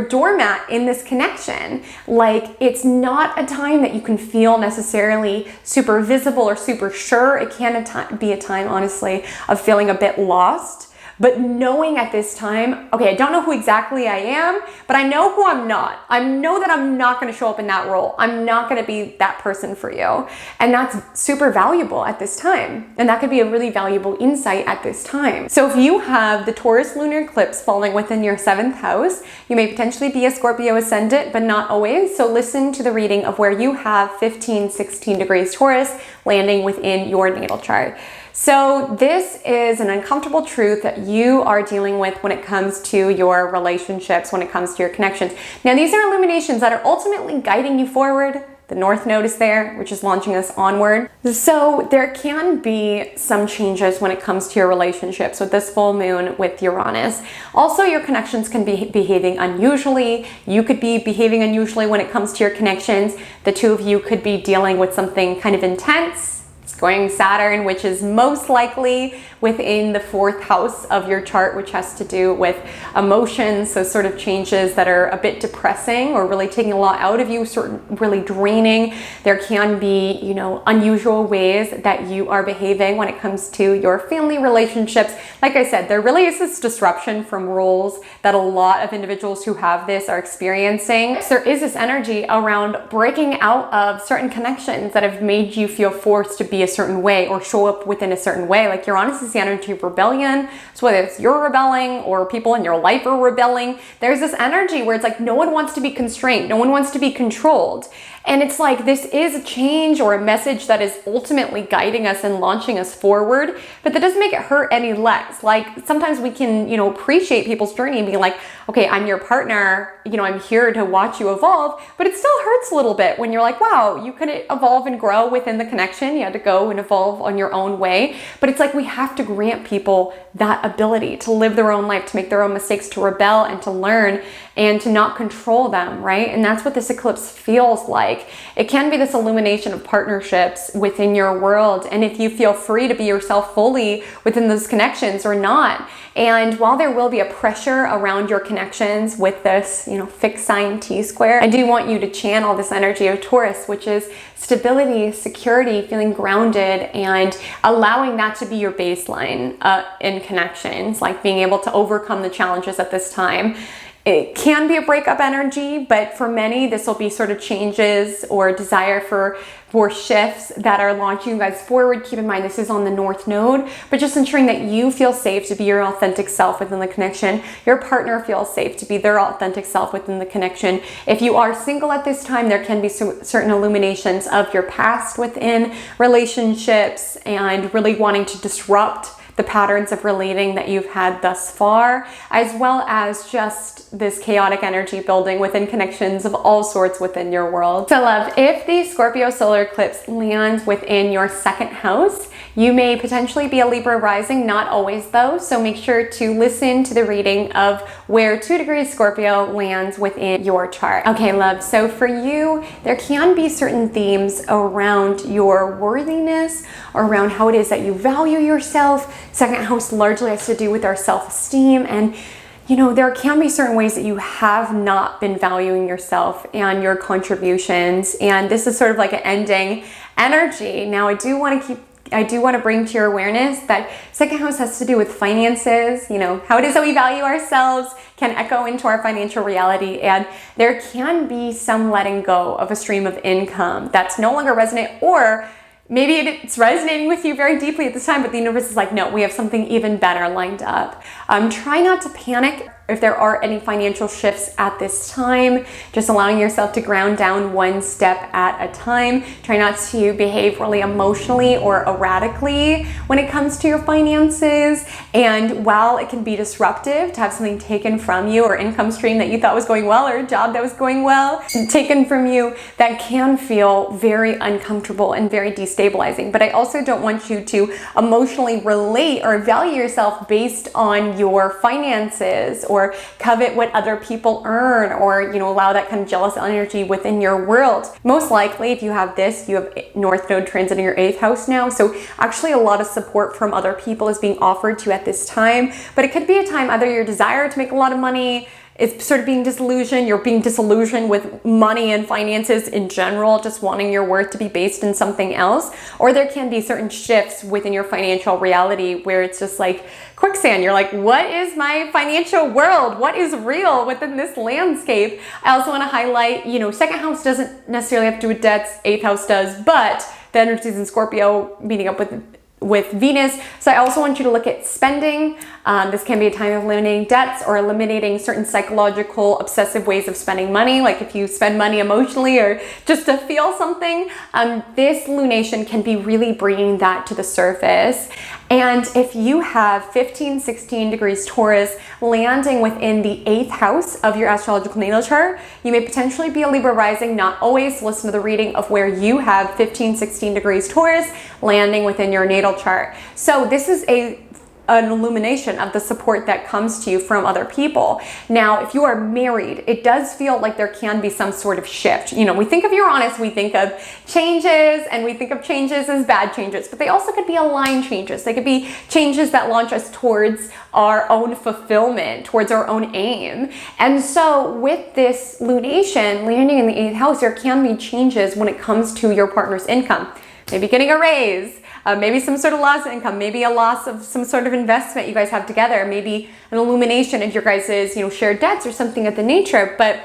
doormat in this connection. Like, it's not a time that you can feel necessarily super visible or super sure. It can be a time, honestly, of feeling a bit lost. But knowing at this time, okay, I don't know who exactly I am, but I know who I'm not. I know that I'm not going to show up in that role. I'm not going to be that person for you. And that's super valuable at this time. And that could be a really valuable insight at this time. So if you have the Taurus Lunar Eclipse falling within your 7th house, you may potentially be a Scorpio ascendant, but not always. So listen to the reading of where you have 15, 16 degrees Taurus landing within your natal chart. So this is an uncomfortable truth that you are dealing with when it comes to your relationships, when it comes to your connections. Now, these are illuminations that are ultimately guiding you forward. The North Node is there, which is launching us onward. So there can be some changes when it comes to your relationships with this full moon with Uranus. Also, your connections can be behaving unusually. You could be behaving unusually when it comes to your connections. The two of you could be dealing with something kind of intense. Going Saturn, which is most likely within the 4th house of your chart, which has to do with emotions, so sort of changes that are a bit depressing or really taking a lot out of you, sort of really draining. There can be, you know, unusual ways that you are behaving when it comes to your family relationships. Like I said, there really is this disruption from roles that a lot of individuals who have this are experiencing. So there is this energy around breaking out of certain connections that have made you feel forced to be be a certain way or show up within a certain way. Like Uranus is the energy of rebellion. So whether it's you're rebelling or people in your life are rebelling, there's this energy where it's like no one wants to be constrained. No one wants to be controlled. And it's like this is a change or a message that is ultimately guiding us and launching us forward, but that doesn't make it hurt any less. Like sometimes we can, you know, appreciate people's journey and be like, okay, I'm your partner, you know, I'm here to watch you evolve, but it still hurts a little bit when you're like, wow, you could evolve and grow within the connection. You had to go and evolve on your own way. But it's like we have to grant people that ability to live their own life, to make their own mistakes, to rebel and to learn and to not control them, right? And that's what this eclipse feels like. It can be this illumination of partnerships within your world. And if you feel free to be yourself fully within those connections or not. And while there will be a pressure around your connections with this, you know, fixed sign T-square, I do want you to channel this energy of Taurus, which is stability, security, feeling grounded, and allowing that to be your baseline in connections, like being able to overcome the challenges at this time. It can be a breakup energy, but for many, this will be sort of changes or desire for shifts that are launching you guys forward. Keep in mind, this is on the North Node, but just ensuring that you feel safe to be your authentic self within the connection. Your partner feels safe to be their authentic self within the connection. If you are single at this time, there can be certain illuminations of your past within relationships and really wanting to disrupt the patterns of relating that you've had thus far, as well as just this chaotic energy building within connections of all sorts within your world. So love, if the Scorpio solar eclipse lands within your second house, you may potentially be a Libra rising, not always though, so make sure to listen to the reading of where 2 degrees Scorpio lands within your chart. Okay love, so for you, there can be certain themes around your worthiness, around how it is that you value yourself. Second house largely has to do with our self-esteem, and you know, there can be certain ways that you have not been valuing yourself and your contributions, and this is sort of like an ending energy. Now I do want to bring to your awareness that second house has to do with finances. You know, how it is that we value ourselves can echo into our financial reality, and there can be some letting go of a stream of income that's no longer resonant, or maybe it's resonating with you very deeply at this time, but the universe is like, no, we have something even better lined up. Try not to panic if there are any financial shifts at this time, just allowing yourself to ground down one step at a time. Try not to behave really emotionally or erratically when it comes to your finances. And while it can be disruptive to have something taken from you, or income stream that you thought was going well, or a job that was going well taken from you, that can feel very uncomfortable and very destabilizing. But I also don't want you to emotionally relate or value yourself based on your finances, or covet what other people earn, or, you know, allow that kind of jealous energy within your world. Most likely, if you have this, you have North Node transiting your 8th house now. So actually a lot of support from other people is being offered to you at this time, but it could be a time either your desire to make a lot of money is sort of being disillusioned, you're being disillusioned with money and finances in general, just wanting your worth to be based in something else. Or there can be certain shifts within your financial reality where it's just like quicksand. You're like, what is my financial world? What is real within this landscape? I also want to highlight, you know, second house doesn't necessarily have to do with debts, 8th house does, but the energies in Scorpio meeting up with Venus. So I also want you to look at spending. This can be a time of eliminating debts or eliminating certain psychological obsessive ways of spending money. Like if you spend money emotionally or just to feel something, this lunation can be really bringing that to the surface. And if you have 15, 16 degrees Taurus landing within the 8th house of your astrological natal chart, you may potentially be a Libra rising, not always. Listen to the reading of where you have 15, 16 degrees Taurus landing within your natal chart. So this is an illumination of the support that comes to you from other people. Now, if you are married, it does feel like there can be some sort of shift. You know, we think of Uranus, we think of changes, and we think of changes as bad changes, but they also could be aligned changes. They could be changes that launch us towards our own fulfillment, towards our own aim. And so with this lunation landing in the 8th house, there can be changes when it comes to your partner's income. Maybe getting a raise, maybe some sort of loss of income, maybe a loss of some sort of investment you guys have together, maybe an illumination of your guys' shared debts or something of the nature. But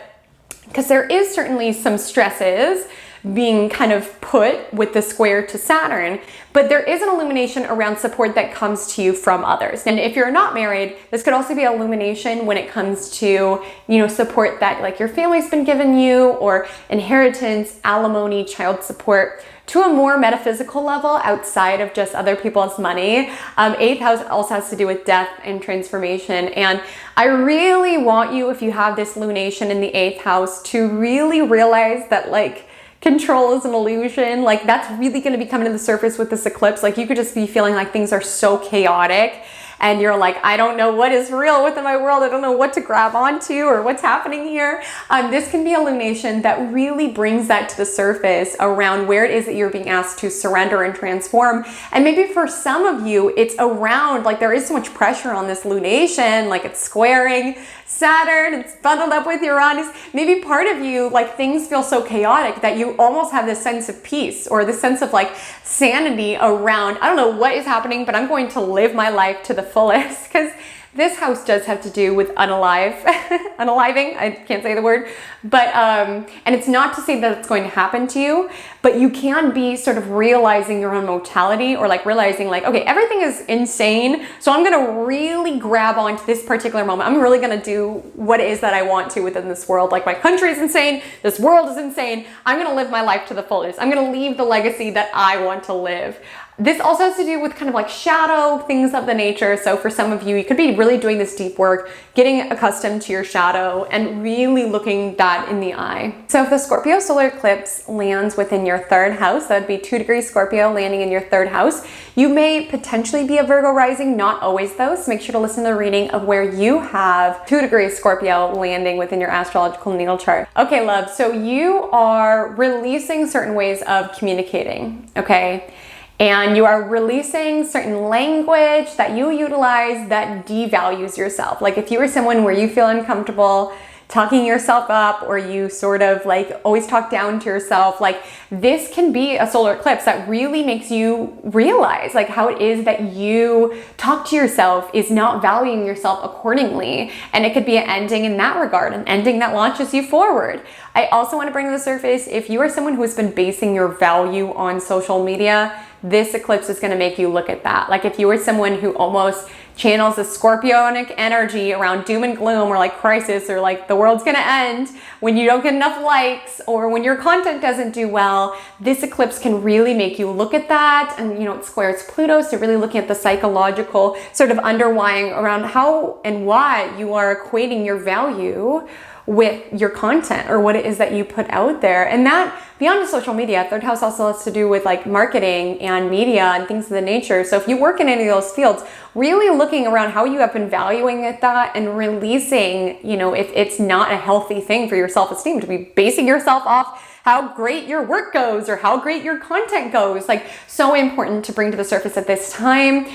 because there is certainly some stresses being kind of put with the square to Saturn, but there is an illumination around support that comes to you from others. And if you're not married, this could also be illumination when it comes to, support that like your family's been given you, or inheritance, alimony, child support, to a more metaphysical level outside of just other people's money. Eighth house also has to do with death and transformation. And I really want you, if you have this lunation in the eighth house, to really realize that like control is an illusion. Like that's really going to be coming to the surface with this eclipse. Like you could just be feeling like things are so chaotic, and you're like, I don't know what is real within my world. I don't know what to grab onto or what's happening here. This can be illumination that really brings that to the surface around where it is that you're being asked to surrender and transform. And maybe for some of you, it's around like there is so much pressure on this lunation, like it's squaring Saturn, it's bundled up with Uranus. Maybe part of you, like things feel so chaotic that you almost have this sense of peace or this sense of like sanity around, I don't know what is happening, but I'm going to live my life to the fullest. Because this house does have to do with unaliving. I can't say the word, but, and it's not to say that it's going to happen to you, but you can be sort of realizing your own mortality, or like realizing like, okay, everything is insane. So I'm going to really grab onto this particular moment. I'm really going to do what it is that I want to within this world. Like my country is insane. This world is insane. I'm going to live my life to the fullest. I'm going to leave the legacy that I want to live. This also has to do with kind of like shadow, things of the nature. So for some of you, you could be really doing this deep work, getting accustomed to your shadow and really looking that in the eye. So if the Scorpio solar eclipse lands within your third house, that would be 2 degrees Scorpio landing in your third house. You may potentially be a Virgo rising, not always though. So make sure to listen to the reading of where you have 2 degrees Scorpio landing within your astrological natal chart. Okay, love. So you are releasing certain ways of communicating, okay? And you are releasing certain language that you utilize that devalues yourself. Like if you were someone where you feel uncomfortable talking yourself up, or you sort of like always talk down to yourself, like this can be a solar eclipse that really makes you realize like how it is that you talk to yourself is not valuing yourself accordingly. And it could be an ending in that regard, an ending that launches you forward. I also want to bring to the surface, if you are someone who has been basing your value on social media, this eclipse is going to make you look at that. Like if you were someone who almost channels the Scorpionic energy around doom and gloom, or like crisis, or like the world's going to end when you don't get enough likes, or when your content doesn't do well, this eclipse can really make you look at that. And it squares Pluto, so really looking at the psychological sort of underlying around how and why you are equating your value with your content or what it is that you put out there. And that beyond the social media, third house also has to do with like marketing and media and things of the nature. So if you work in any of those fields, really looking around how you have been valuing at that and releasing, if it's not a healthy thing for your self-esteem to be basing yourself off how great your work goes or how great your content goes. Like so important to bring to the surface at this time.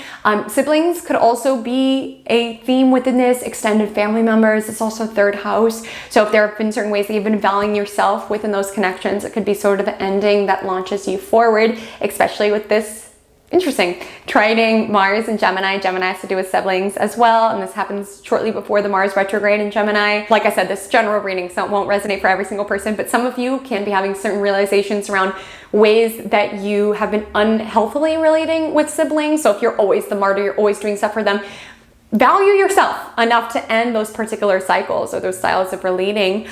Siblings could also be a theme within this, extended family members. It's also third house. So if there have been certain ways that you've been valuing yourself within those connections, it could be sort of an ending that launches you forward, especially with this interesting trining Mars and Gemini. Gemini has to do with siblings as well, and this happens shortly before the Mars retrograde in Gemini. Like I said, this general reading, so it won't resonate for every single person, but some of you can be having certain realizations around ways that you have been unhealthily relating with siblings. So if you're always the martyr, you're always doing stuff for them, value yourself enough to end those particular cycles or those styles of relating.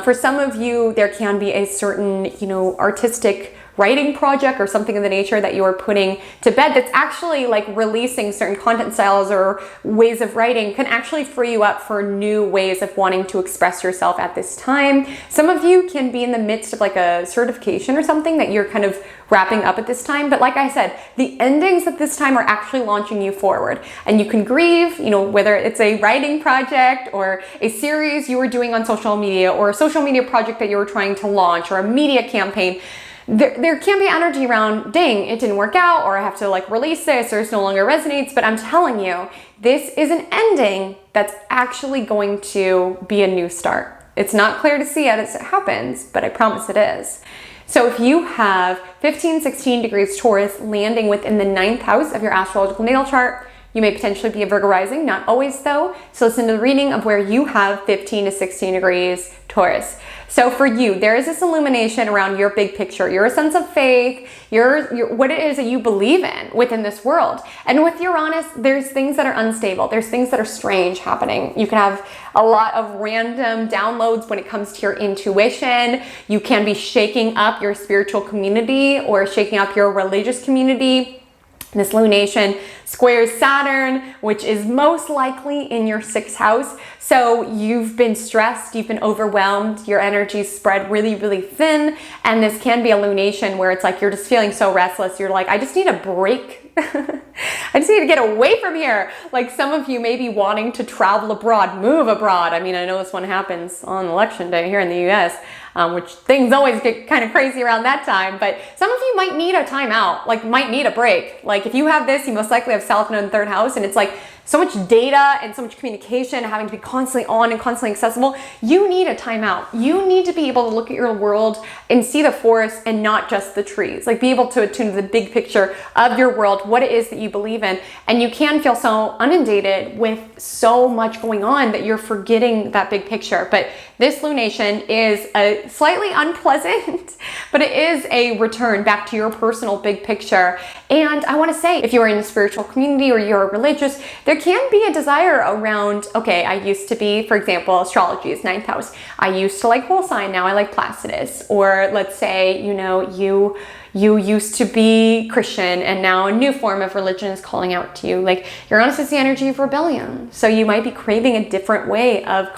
For some of you, there can be a certain, artistic writing project or something of the nature that you are putting to bed that's actually like releasing certain content styles or ways of writing can actually free you up for new ways of wanting to express yourself at this time. Some of you can be in the midst of like a certification or something that you're kind of wrapping up at this time. But like I said, the endings at this time are actually launching you forward, and you can grieve, whether it's a writing project or a series you were doing on social media or a social media project that you were trying to launch or a media campaign. There can be energy around, dang, it didn't work out, or I have to like release this, or it no longer resonates. But I'm telling you, this is an ending that's actually going to be a new start. It's not clear to see as it happens, but I promise it is. So if you have 15, 16 degrees Taurus landing within the 9th house of your astrological natal chart, You may potentially be a Virgo rising, not always though. So listen to the reading of where you have 15 to 16 degrees Taurus. So for you, there is this illumination around your big picture, your sense of faith, your what it is that you believe in within this world. And with Uranus, there's things that are unstable. There's things that are strange happening. You can have a lot of random downloads when it comes to your intuition. You can be shaking up your spiritual community or shaking up your religious community. This lunation squares Saturn, which is most likely in your 6th house. So you've been stressed, you've been overwhelmed, your energy's spread really, really thin. And this can be a lunation where it's like you're just feeling so restless. You're like, I just need a break. I just need to get away from here. Like some of you may be wanting to travel abroad, move abroad. I mean, I know this one happens on election day here in the US, which things always get kind of crazy around that time. But some of you might need a timeout, like might need a break. Like if you have this, you most likely have South Node in 3rd house, and it's like so much data and so much communication having to be constantly on and constantly accessible. You need a timeout. You need to be able to look at your world and see the forest and not just the trees. Like be able to attune to the big picture of your world, what it is that you believe in. And you can feel so inundated with so much going on that you're forgetting that big picture. But this lunation is a slightly unpleasant, but it is a return back to your personal big picture. And I want to say, if you are in a spiritual community or you're religious, there can be a desire around, okay, I used to be, for example, astrology is 9th house. I used to like whole sign, now I like Placidus. Or let's say, you know, you used to be Christian and now a new form of religion is calling out to you. Like Uranus is the energy of rebellion. So you might be craving a different way of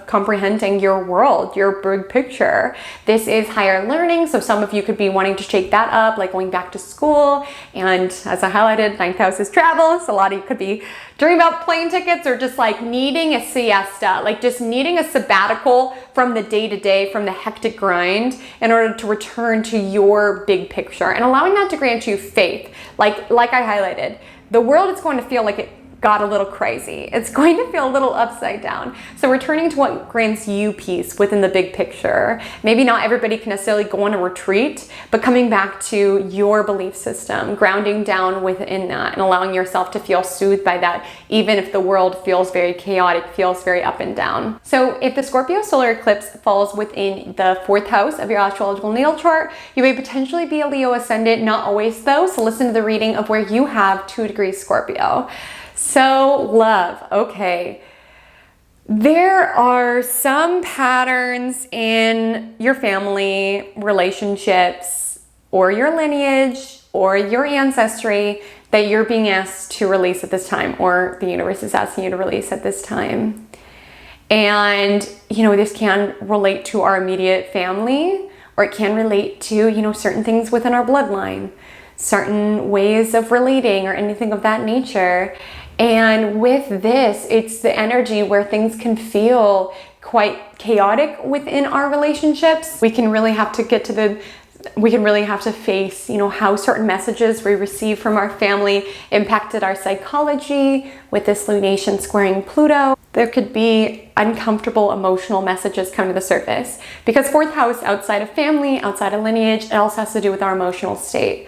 comprehending your world, your big picture. This is higher learning. So some of you could be wanting to shake that up, like going back to school. And as I highlighted, 9th house is travel. So a lot of you could be dreaming about plane tickets or just like needing a siesta, like just needing a sabbatical from the day-to-day, from the hectic grind in order to return to your big picture and allowing that to grant you faith. Like I highlighted, the world is going to feel like it got a little crazy. It's going to feel a little upside down. So returning to what grants you peace within the big picture. Maybe not everybody can necessarily go on a retreat, but coming back to your belief system, grounding down within that and allowing yourself to feel soothed by that, even if the world feels very chaotic, feels very up and down. So if the Scorpio solar eclipse falls within the 4th house of your astrological natal chart, you may potentially be a Leo ascendant, not always though. So listen to the reading of where you have 2 degrees Scorpio. So love, okay. There are some patterns in your family relationships or your lineage or your ancestry that you're being asked to release at this time, or the universe is asking you to release at this time. And, you know, this can relate to our immediate family, or it can relate to, you know, certain things within our bloodline, certain ways of relating or anything of that nature. And with this, it's the energy where things can feel quite chaotic within our relationships. We can really have to face, you know, how certain messages we receive from our family impacted our psychology. With this lunation squaring Pluto, there could be uncomfortable emotional messages come to the surface because 4th house, outside of family, outside of lineage, it also has to do with our emotional state.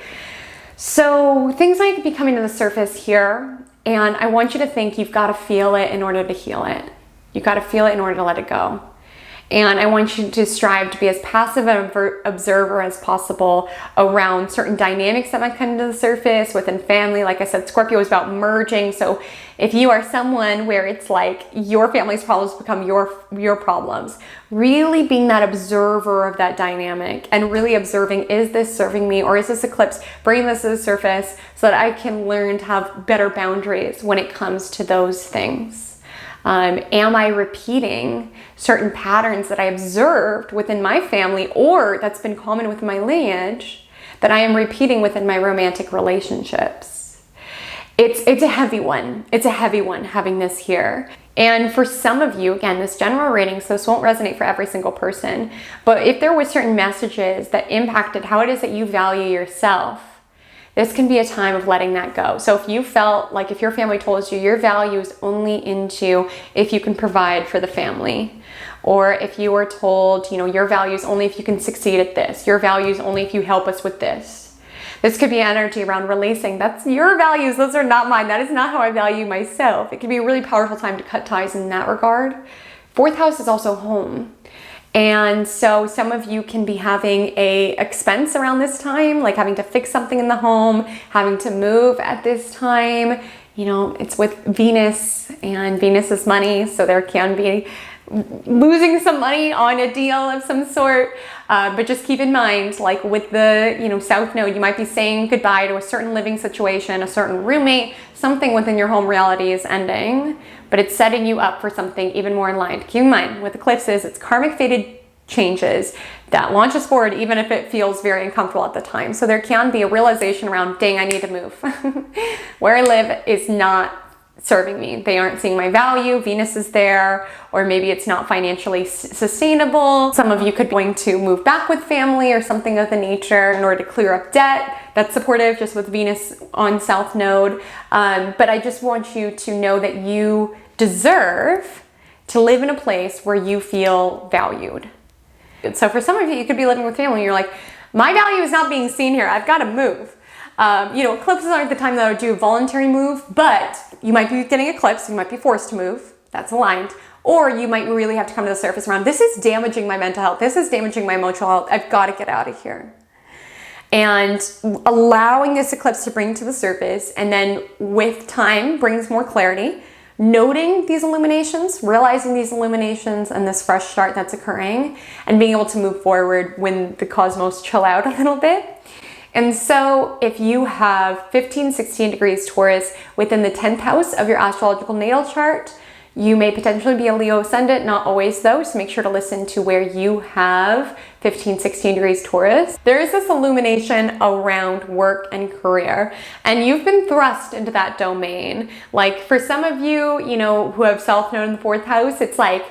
So things might be coming to the surface here. And I want you to think you've got to feel it in order to heal it. You've got to feel it in order to let it go. And I want you to strive to be as passive an observer as possible around certain dynamics that might come to the surface within family. Like I said, Scorpio is about merging. So if you are someone where it's like your family's problems become your problems, really being that observer of that dynamic and really observing, is this serving me, or is this eclipse bringing this to the surface so that I can learn to have better boundaries when it comes to those things? Am I repeating certain patterns that I observed within my family, or that's been common with my lineage, that I am repeating within my romantic relationships? It's a heavy one. It's a heavy one having this here. And for some of you, again, this general reading, so this won't resonate for every single person, but if there were certain messages that impacted how it is that you value yourself, this can be a time of letting that go. So if you felt like, if your family told you your value is only into if you can provide for the family, or if you were told, you know, your value is only if you can succeed at this, your value is only if you help us with this, This could be energy around releasing. That's your values. Those are not mine. That is not how I value myself. It can be a really powerful time to cut ties in that regard. Fourth house is also home. And so some of you can be having a expense around this time, like having to fix something in the home, having to move at this time. You know, it's with Venus, and Venus is money, so there can be losing some money on a deal of some sort. But just keep in mind, like with the, you know, South Node, you might be saying goodbye to a certain living situation, a certain roommate, something within your home reality is ending, but it's setting you up for something even more aligned. Keep in mind, with eclipses, it's karmic fated changes that launch us forward, even if it feels very uncomfortable at the time. So there can be a realization around, dang, I need to move. Where I live is not serving me. They aren't seeing my value. Venus is there, or maybe it's not financially sustainable. Some of you could be going to move back with family or something of the nature in order to clear up debt. That's supportive, just with Venus on South Node. But I just want you to know that you deserve to live in a place where you feel valued. So for some of you, you could be living with family. You're like, my value is not being seen here. I've got to move. You know, eclipses aren't the time that I would do a voluntary move, but you might be getting eclipsed. You might be forced to move. That's aligned. Or you might really have to come to the surface around, this is damaging my mental health. This is damaging my emotional health. I've got to get out of here. And allowing this eclipse to bring to the surface, and then with time brings more clarity. Noting these illuminations, realizing these illuminations and this fresh start that's occurring, and being able to move forward when the cosmos chill out a little bit. And so if you have 15, 16 degrees Taurus within the 10th house of your astrological natal chart, you may potentially be a Leo ascendant, not always though, so make sure to listen to where you have 15, 16 degrees Taurus. There is this illumination around work and career, and you've been thrust into that domain. Like for some of you, you know, who have South Node in the 4th house, it's like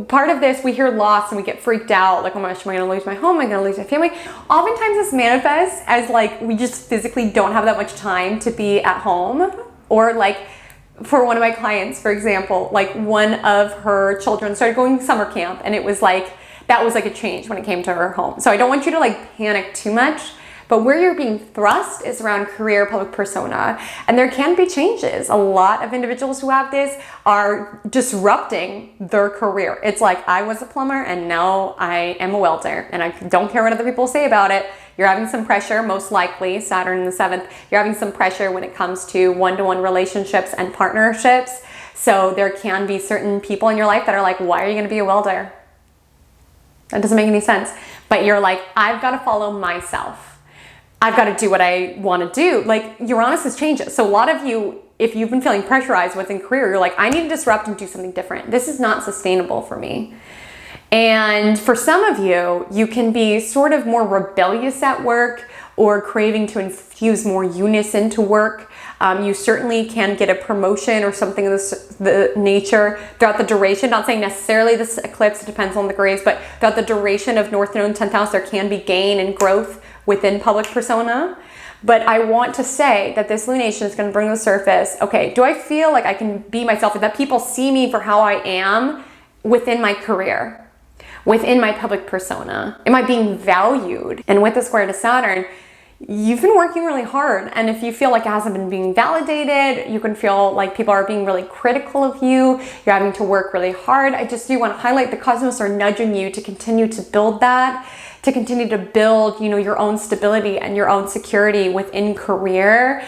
part of this, we hear loss and we get freaked out, like, oh my gosh, am I gonna lose my home? Am I gonna lose my family? Oftentimes this manifests as like, we just physically don't have that much time to be at home, or like, for one of my clients, for example, like one of her children started going summer camp, and it was like, that was like a change when it came to her home. So I don't want you to like panic too much, but where you're being thrust is around career, public persona, and there can be changes. A lot of individuals who have this are disrupting their career. It's like, I was a plumber and now I am a welder, and I don't care what other people say about it. You're having some pressure, most likely, Saturn in the 7th, you're having some pressure when it comes to one-to-one relationships and partnerships. So there can be certain people in your life that are like, why are you gonna be a welder? That doesn't make any sense. But you're like, I've gotta follow myself. I've gotta do what I wanna do. Like, Uranus has changed it. So a lot of you, if you've been feeling pressurized within career, you're like, I need to disrupt and do something different. This is not sustainable for me. And for some of you, you can be sort of more rebellious at work, or craving to infuse more unison into work. You certainly can get a promotion or something of the nature throughout the duration. Not saying necessarily this eclipse, it depends on the degrees, but throughout the duration of North Node 10th house, there can be gain and growth within public persona. But I want to say that this lunation is going to bring to the surface, okay, do I feel like I can be myself, and that people see me for how I am within my career? Within my public persona? Am I being valued? And with the square to Saturn, you've been working really hard. And if you feel like it hasn't been being validated, you can feel like people are being really critical of you. You're having to work really hard. I just do want to highlight the cosmos are nudging you to continue to build that, to continue to build, you know, your own stability and your own security within career.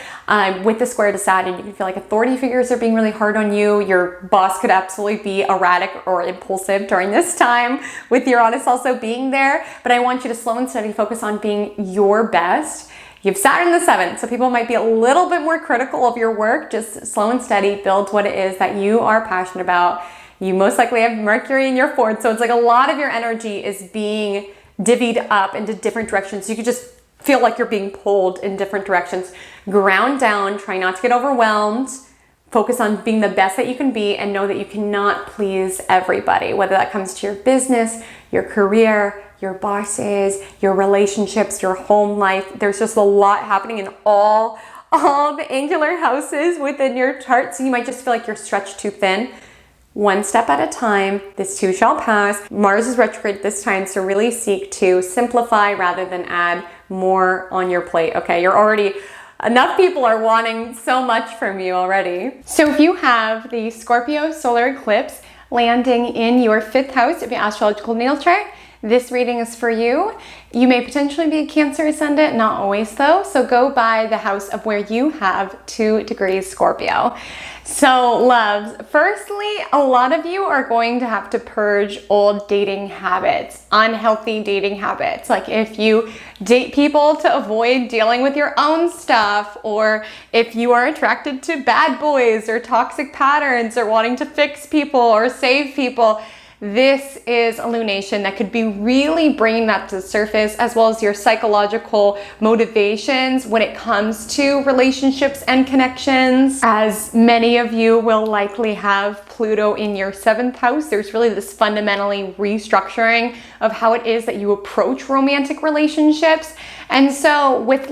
With the square to Saturn, you can feel like authority figures are being really hard on you. Your boss could absolutely be erratic or impulsive during this time, with Uranus also being there. But I want you to slow and steady focus on being your best. You have Saturn in the 7th, so people might be a little bit more critical of your work. Just slow and steady, build what it is that you are passionate about. You most likely have Mercury in your 4th, so it's like a lot of your energy is being divvied up into different directions. You could just feel like you're being pulled in different directions. Ground down, try not to get overwhelmed. Focus on being the best that you can be, and know that you cannot please everybody, whether that comes to your business, your career, your bosses, your relationships, your home life. There's just a lot happening in all the angular houses within your chart, so you might just feel like you're stretched too thin. One step at a time, this too shall pass. Mars is retrograde this time, so really seek to simplify rather than add, more on your plate. Okay, enough people are wanting so much from you already. So if you have the Scorpio solar eclipse landing in your 5th house of your astrological natal chart, this reading is for you. You may potentially be a Cancer ascendant, not always though. So go by the house of where you have 2 degrees Scorpio. So loves, firstly, a lot of you are going to have to purge old dating habits, unhealthy dating habits. Like if you date people to avoid dealing with your own stuff, or if you are attracted to bad boys or toxic patterns or wanting to fix people or save people, this is a lunation that could be really bringing that to the surface, as well as your psychological motivations when it comes to relationships and connections. As many of you will likely have Pluto in your 7th house, there's really this fundamentally restructuring of how it is that you approach romantic relationships. And so with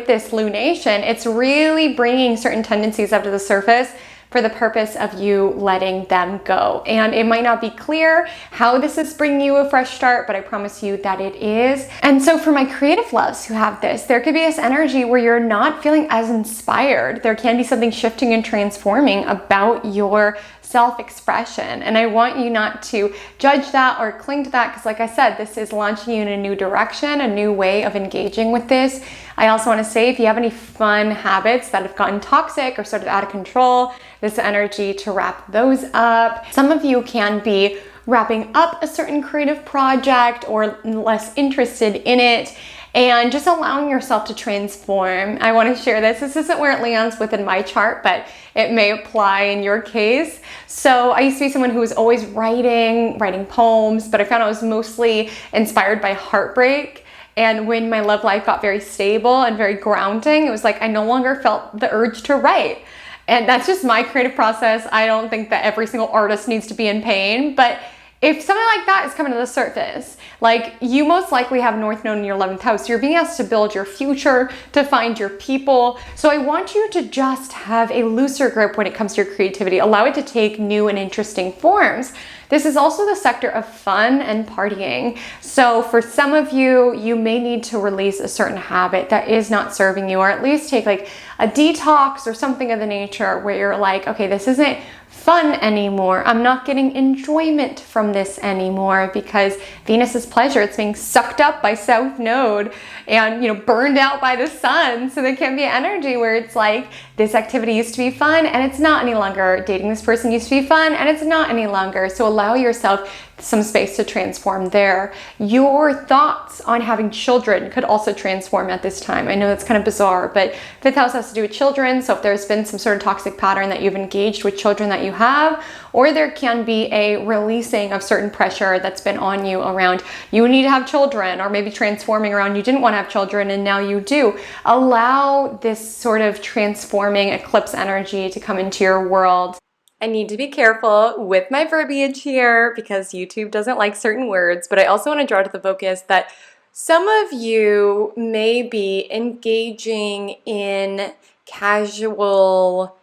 this lunation, it's really bringing certain tendencies up to the surface for the purpose of you letting them go. And it might not be clear how this is bringing you a fresh start, but I promise you that it is. And so for my creative loves who have this, there could be this energy where you're not feeling as inspired. There can be something shifting and transforming about your self-expression. And I want you not to judge that or cling to that, because like I said, this is launching you in a new direction, a new way of engaging with this. I also want to say, if you have any fun habits that have gotten toxic or sort of out of control, this energy to wrap those up. Some of you can be wrapping up a certain creative project or less interested in it, and just allowing yourself to transform. I want to share this. This isn't where it lands within my chart, but it may apply in your case. So I used to be someone who was always writing poems, but I found I was mostly inspired by heartbreak. And when my love life got very stable and very grounding, it was like I no longer felt the urge to write. And that's just my creative process. I don't think that every single artist needs to be in pain, but if something like that is coming to the surface, like you most likely have North Node in your 11th house, you're being asked to build your future, to find your people. So I want you to just have a looser grip when it comes to your creativity. Allow it to take new and interesting forms. This is also the sector of fun and partying. So for some of you, you may need to release a certain habit that is not serving you, or at least take like a detox or something of the nature where you're like, okay, this isn't fun anymore. I'm not getting enjoyment from this anymore, because Venus is pleasure. It's being sucked up by South Node and, burned out by the sun. So there can be an energy where it's like, this activity used to be fun and it's not any longer. Dating this person used to be fun and it's not any longer. So allow yourself some space to transform there. Your thoughts on having children could also transform at this time. I know that's kind of bizarre, but 5th house has to do with children. So if there's been some sort of toxic pattern that you've engaged with children that you have, or there can be a releasing of certain pressure that's been on you around you need to have children, or maybe transforming around you didn't want to have children and now you do. Allow this sort of transforming eclipse energy to come into your world. I need to be careful with my verbiage here because YouTube doesn't like certain words, but I also want to draw to the focus that some of you may be engaging in casual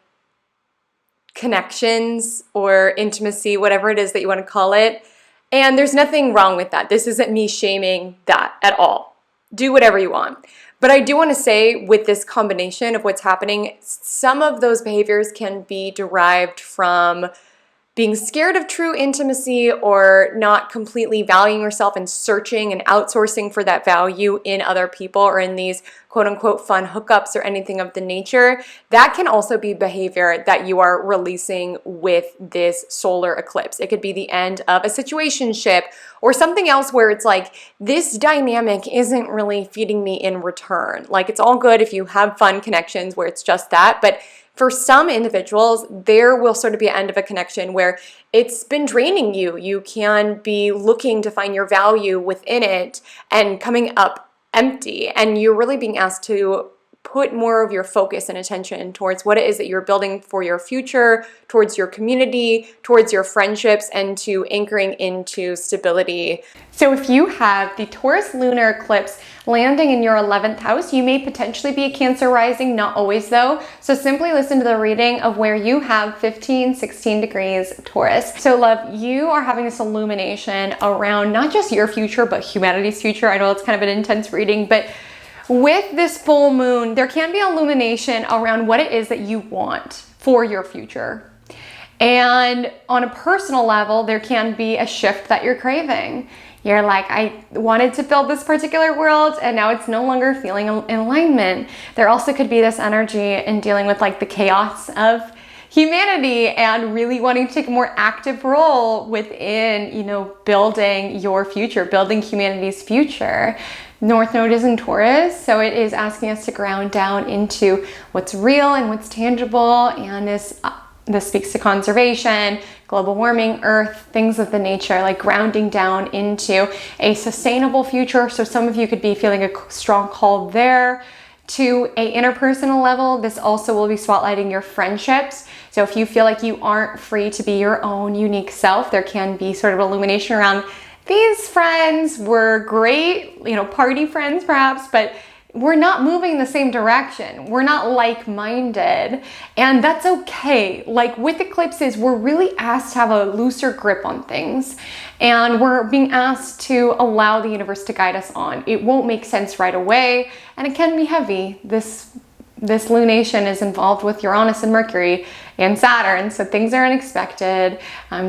connections or intimacy, whatever it is that you want to call it. And there's nothing wrong with that. This isn't me shaming that at all. Do whatever you want. But I do want to say, with this combination of what's happening, some of those behaviors can be derived from being scared of true intimacy, or not completely valuing yourself and searching and outsourcing for that value in other people or in these quote unquote fun hookups or anything of the nature. That can also be behavior that you are releasing with this solar eclipse. It could be the end of a situationship or something else where it's like, this dynamic isn't really feeding me in return. Like, it's all good if you have fun connections where it's just that, but for some individuals, there will sort of be an end of a connection where it's been draining you. You can be looking to find your value within it and coming up empty. And you're really being asked to put more of your focus and attention towards what it is that you're building for your future, towards your community, towards your friendships, and to anchoring into stability. So if you have the Taurus Lunar Eclipse landing in your 11th house, you may potentially be a Cancer rising, not always though. So simply listen to the reading of where you have 15, 16 degrees Taurus. So love, you are having this illumination around not just your future, but humanity's future. I know it's kind of an intense reading, but with this full moon, there can be illumination around what it is that you want for your future. And on a personal level, there can be a shift that you're craving. You're like, I wanted to build this particular world and now it's no longer feeling in alignment. There also could be this energy in dealing with like the chaos of humanity and really wanting to take a more active role within, you know, building your future, building humanity's future. North Node is in Taurus, so it is asking us to ground down into what's real and what's tangible, and this speaks to conservation, global warming, earth, things of the nature, like grounding down into a sustainable future. So some of you could be feeling a strong call there. To a interpersonal level, this also will be spotlighting your friendships. So if you feel like you aren't free to be your own unique self, there can be sort of illumination around these friends were great, you know, party friends perhaps, but we're not moving in the same direction. We're not like-minded, and that's okay. Like with eclipses, we're really asked to have a looser grip on things, and we're being asked to allow the universe to guide us on. It won't make sense right away, and it can be heavy. This lunation is involved with Uranus and Mercury and Saturn, so things are unexpected.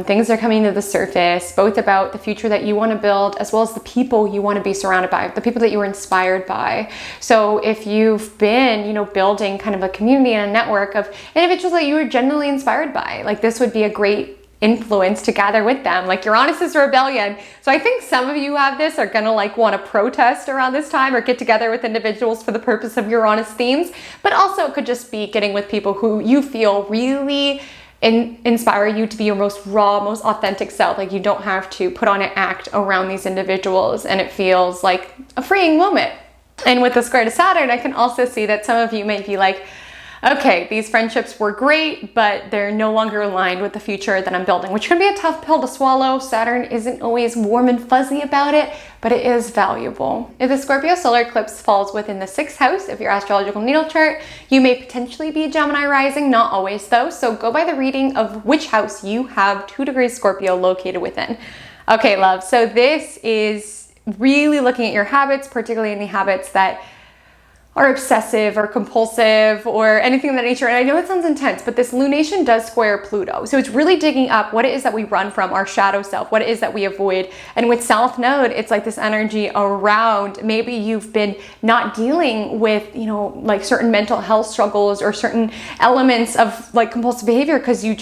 Things are coming to the surface, both about the future that you want to build as well as the people you want to be surrounded by, the people that you were inspired by. So if you've been, you know, building kind of a community and a network of individuals that you were genuinely inspired by, like this would be a great influence to gather with them. Like Uranus is rebellion. So I think some of you have this, are gonna like want to protest around this time or get together with individuals for the purpose of Uranus themes, but also it could just be getting with people who you feel really inspire you to be your most raw, most authentic self. Like you don't have to put on an act around these individuals, and it feels like a freeing moment. And with the square to Saturn, I can also see that some of you may be like, okay, these friendships were great, but they're no longer aligned with the future that I'm building, which can be a tough pill to swallow. Saturn isn't always warm and fuzzy about it, but it is valuable. If the Scorpio solar eclipse falls within the 6th house of your astrological natal chart, you may potentially be a Gemini rising, not always though. So go by the reading of which house you have 2 degrees Scorpio located within. Okay, love. So this is really looking at your habits, particularly any habits that are obsessive or compulsive or anything of that nature. And I know it sounds intense, but this lunation does square Pluto. So it's really digging up what it is that we run from, our shadow self, what it is that we avoid. And with South Node, it's like this energy around, maybe you've been not dealing with, you know, like certain mental health struggles or certain elements of like compulsive behavior because you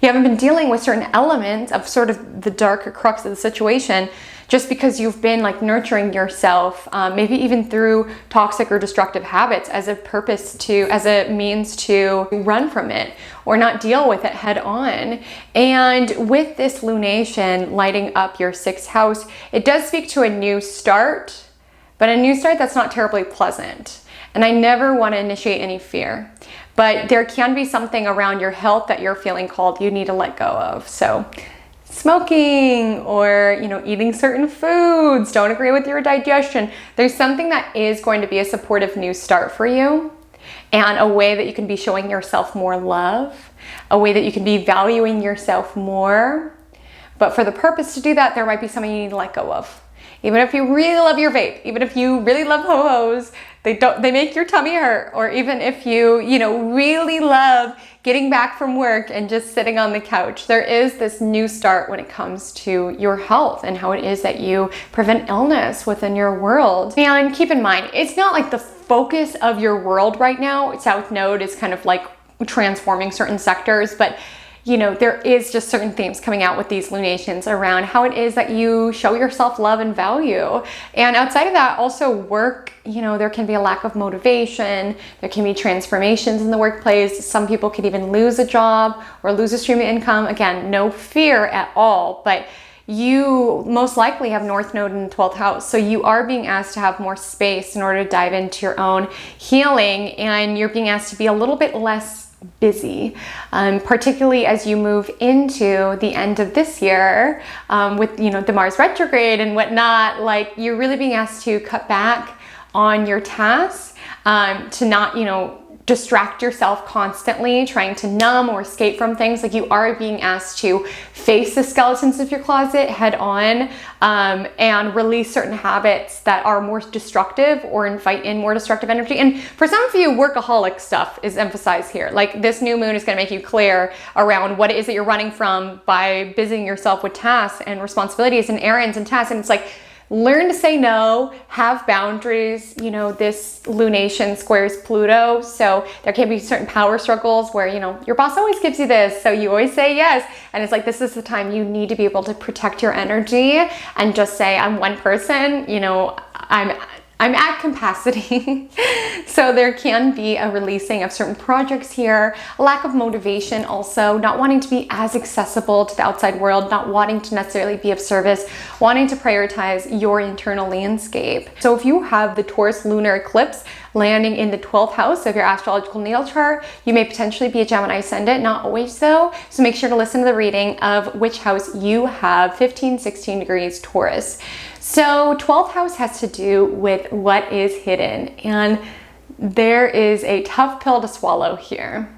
haven't been dealing with certain elements of sort of the darker crux of the situation, just because you've been like nurturing yourself, maybe even through toxic or destructive habits as a means to run from it or not deal with it head on. And with this lunation lighting up your 6th house, it does speak to a new start, but a new start that's not terribly pleasant. And I never want to initiate any fear, but there can be something around your health that you're feeling called you need to let go of. So smoking or, you know, eating certain foods, don't agree with your digestion. There's something that is going to be a supportive new start for you, and a way that you can be showing yourself more love, a way that you can be valuing yourself more. But for the purpose to do that, there might be something you need to let go of. Even if you really love your vape, even if you really love ho-hos, they make your tummy hurt. Or even if you really love getting back from work and just sitting on the couch, there is this new start when it comes to your health and how it is that you prevent illness within your world. And keep in mind, it's not like the focus of your world right now. South Node is kind of like transforming certain sectors, but you know, there is just certain themes coming out with these lunations around how it is that you show yourself love and value. And outside of that, also work, you know, there can be a lack of motivation. There can be transformations in the workplace. Some people could even lose a job or lose a stream of income. Again, no fear at all, but you most likely have North Node in the 12th house. So you are being asked to have more space in order to dive into your own healing, and you're being asked to be a little bit less busy, particularly as you move into the end of this year with, you know, the Mars retrograde and whatnot. Like, you're really being asked to cut back on your tasks, to not, you know, distract yourself constantly, trying to numb or escape from things. Like, you are being asked to face the skeletons of your closet head on, and release certain habits that are more destructive or invite in more destructive energy. And for some of you, workaholic stuff is emphasized here. Like, this new moon is going to make you clear around what it is that you're running from by busying yourself with tasks and responsibilities and errands and tasks. And it's like, learn to say no, have boundaries. You know, this lunation squares Pluto, so there can be certain power struggles where, you know, your boss always gives you this, so you always say yes. And it's like, this is the time you need to be able to protect your energy and just say, I'm one person, you know, I'm at capacity. So there can be a releasing of certain projects here, a lack of motivation also, not wanting to be as accessible to the outside world, not wanting to necessarily be of service, wanting to prioritize your internal landscape. So if you have the Taurus Lunar Eclipse landing in the 12th house of your astrological natal chart, you may potentially be a Gemini Ascendant, not always so. So make sure to listen to the reading of which house you have, 15, 16 degrees Taurus. So 12th house has to do with what is hidden, and there is a tough pill to swallow here.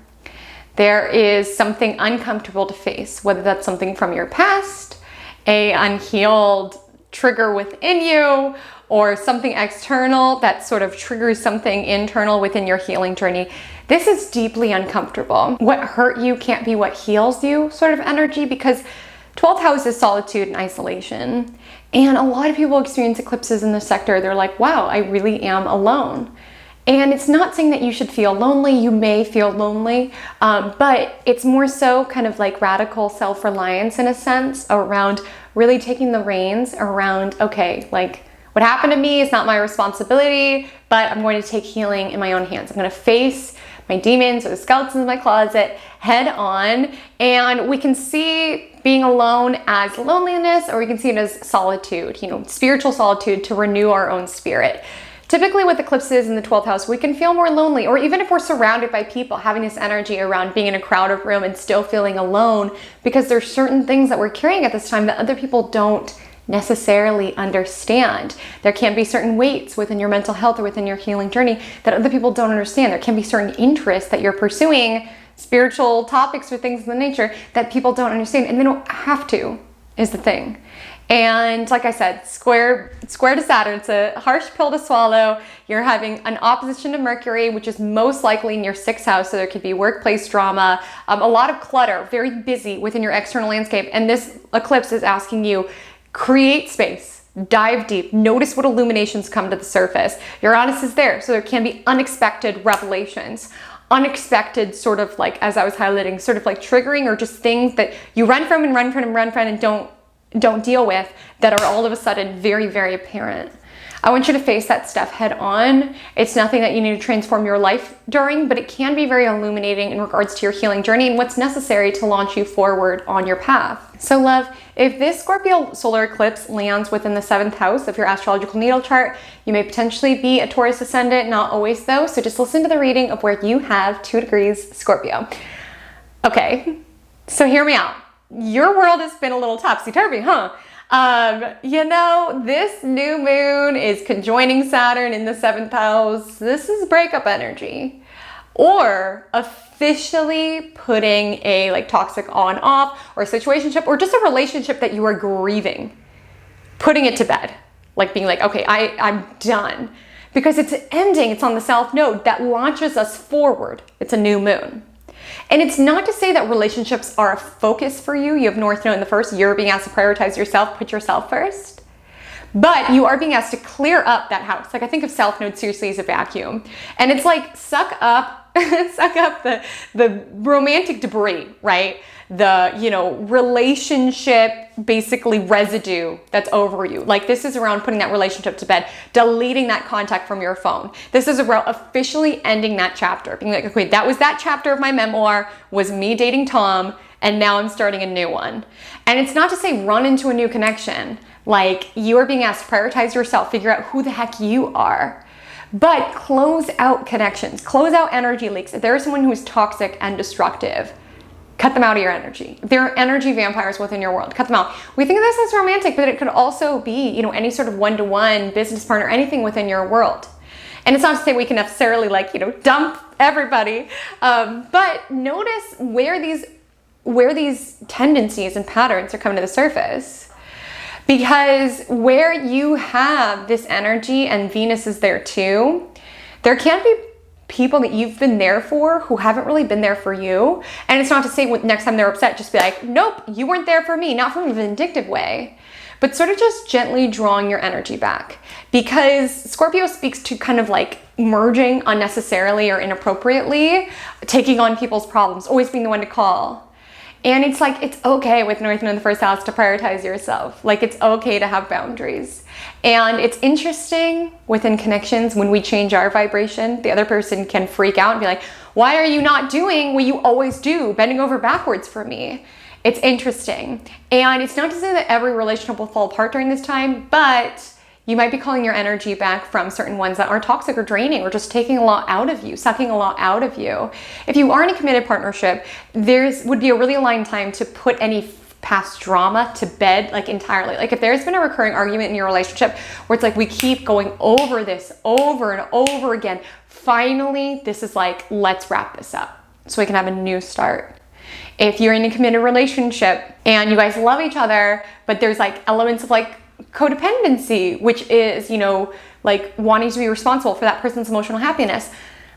There is something uncomfortable to face, whether that's something from your past, a unhealed trigger within you, or something external that sort of triggers something internal within your healing journey. This is deeply uncomfortable. What hurt you can't be what heals you sort of energy, because 12th house is solitude and isolation. And a lot of people experience eclipses in this sector. They're like, wow, I really am alone. And it's not saying that you should feel lonely. You may feel lonely, but it's more so kind of like radical self-reliance in a sense around really taking the reins around, okay, like, what happened to me is not my responsibility, but I'm going to take healing in my own hands. I'm going to face my demons or the skeletons in my closet head on. And we can see being alone as loneliness, or we can see it as solitude, you know, spiritual solitude, to renew our own spirit. Typically with eclipses in the 12th house, we can feel more lonely, or even if we're surrounded by people, having this energy around being in a crowded room and still feeling alone, because there's certain things that we're carrying at this time that other people don't necessarily understand. There can be certain weights within your mental health or within your healing journey that other people don't understand. There can be certain interests that you're pursuing, spiritual topics or things of the nature that people don't understand, and they don't have to, is the thing. And like I said, square to Saturn, it's a harsh pill to swallow. You're having an opposition to Mercury, which is most likely in your 6th house, so there could be workplace drama, a lot of clutter, very busy within your external landscape. And this eclipse is asking you, create space, dive deep, notice what illuminations come to the surface. Uranus is there, so there can be unexpected revelations, unexpected sort of like, as I was highlighting, sort of like triggering, or just things that you run from and don't deal with, that are all of a sudden very, very apparent. I want you to face that stuff head on. It's nothing that you need to transform your life during, but it can be very illuminating in regards to your healing journey and what's necessary to launch you forward on your path. So love, if this Scorpio solar eclipse lands within the 7th house of your astrological natal chart, you may potentially be a Taurus ascendant, not always though. So just listen to the reading of where you have 2 degrees Scorpio. Okay, so hear me out. Your world has been a little topsy-turvy, huh? You know, this new moon is conjoining Saturn in the 7th house. This is breakup energy, or officially putting a like toxic on off, or a situationship, or just a relationship that you are grieving, putting it to bed, like being like, okay, I'm done, because it's ending. It's on the south node that launches us forward. It's a new moon. And it's not to say that relationships are a focus for you. You have North Node in the 1st. You're being asked to prioritize yourself, put yourself first. But you are being asked to clear up that house. Like, I think of South Node seriously as a vacuum. And it's like, suck up the romantic debris, right? The, you know, relationship, basically residue that's over you. Like, this is around putting that relationship to bed, deleting that contact from your phone. This is around officially ending that chapter, being like, okay, that was that chapter of my memoir, was me dating Tom, and now I'm starting a new one. And it's not to say run into a new connection. Like, you are being asked to prioritize yourself, figure out who the heck you are. But close out connections, close out energy leaks. If there is someone who is toxic and destructive, cut them out of your energy. If there are energy vampires within your world, cut them out. We think of this as romantic, but it could also be, you know, any sort of one-to-one business partner, anything within your world. And it's not to say we can necessarily, like, you know, dump everybody. But notice where these tendencies and patterns are coming to the surface. Because where you have this energy and Venus is there too, there can be people that you've been there for who haven't really been there for you. And it's not to say next time they're upset, just be like, nope, you weren't there for me. Not from a vindictive way, but sort of just gently drawing your energy back. Because Scorpio speaks to kind of like merging unnecessarily or inappropriately, taking on people's problems, always being the one to call. And it's like, it's okay with North Node in the first house to prioritize yourself. Like, it's okay to have boundaries. And it's interesting within connections, when we change our vibration, the other person can freak out and be like, why are you not doing what you always do, bending over backwards for me? It's interesting. And it's not to say that every relationship will fall apart during this time, but you might be calling your energy back from certain ones that are toxic or draining or just taking a lot out of you, sucking a lot out of you. If you are in a committed partnership, would be a really aligned time to put any past drama to bed, like entirely. Like if there's been a recurring argument in your relationship where it's like we keep going over this over and over again, finally, this is like, let's wrap this up so we can have a new start. If you're in a committed relationship and you guys love each other, but there's like elements of like codependency, which is, you know, like wanting to be responsible for that person's emotional happiness,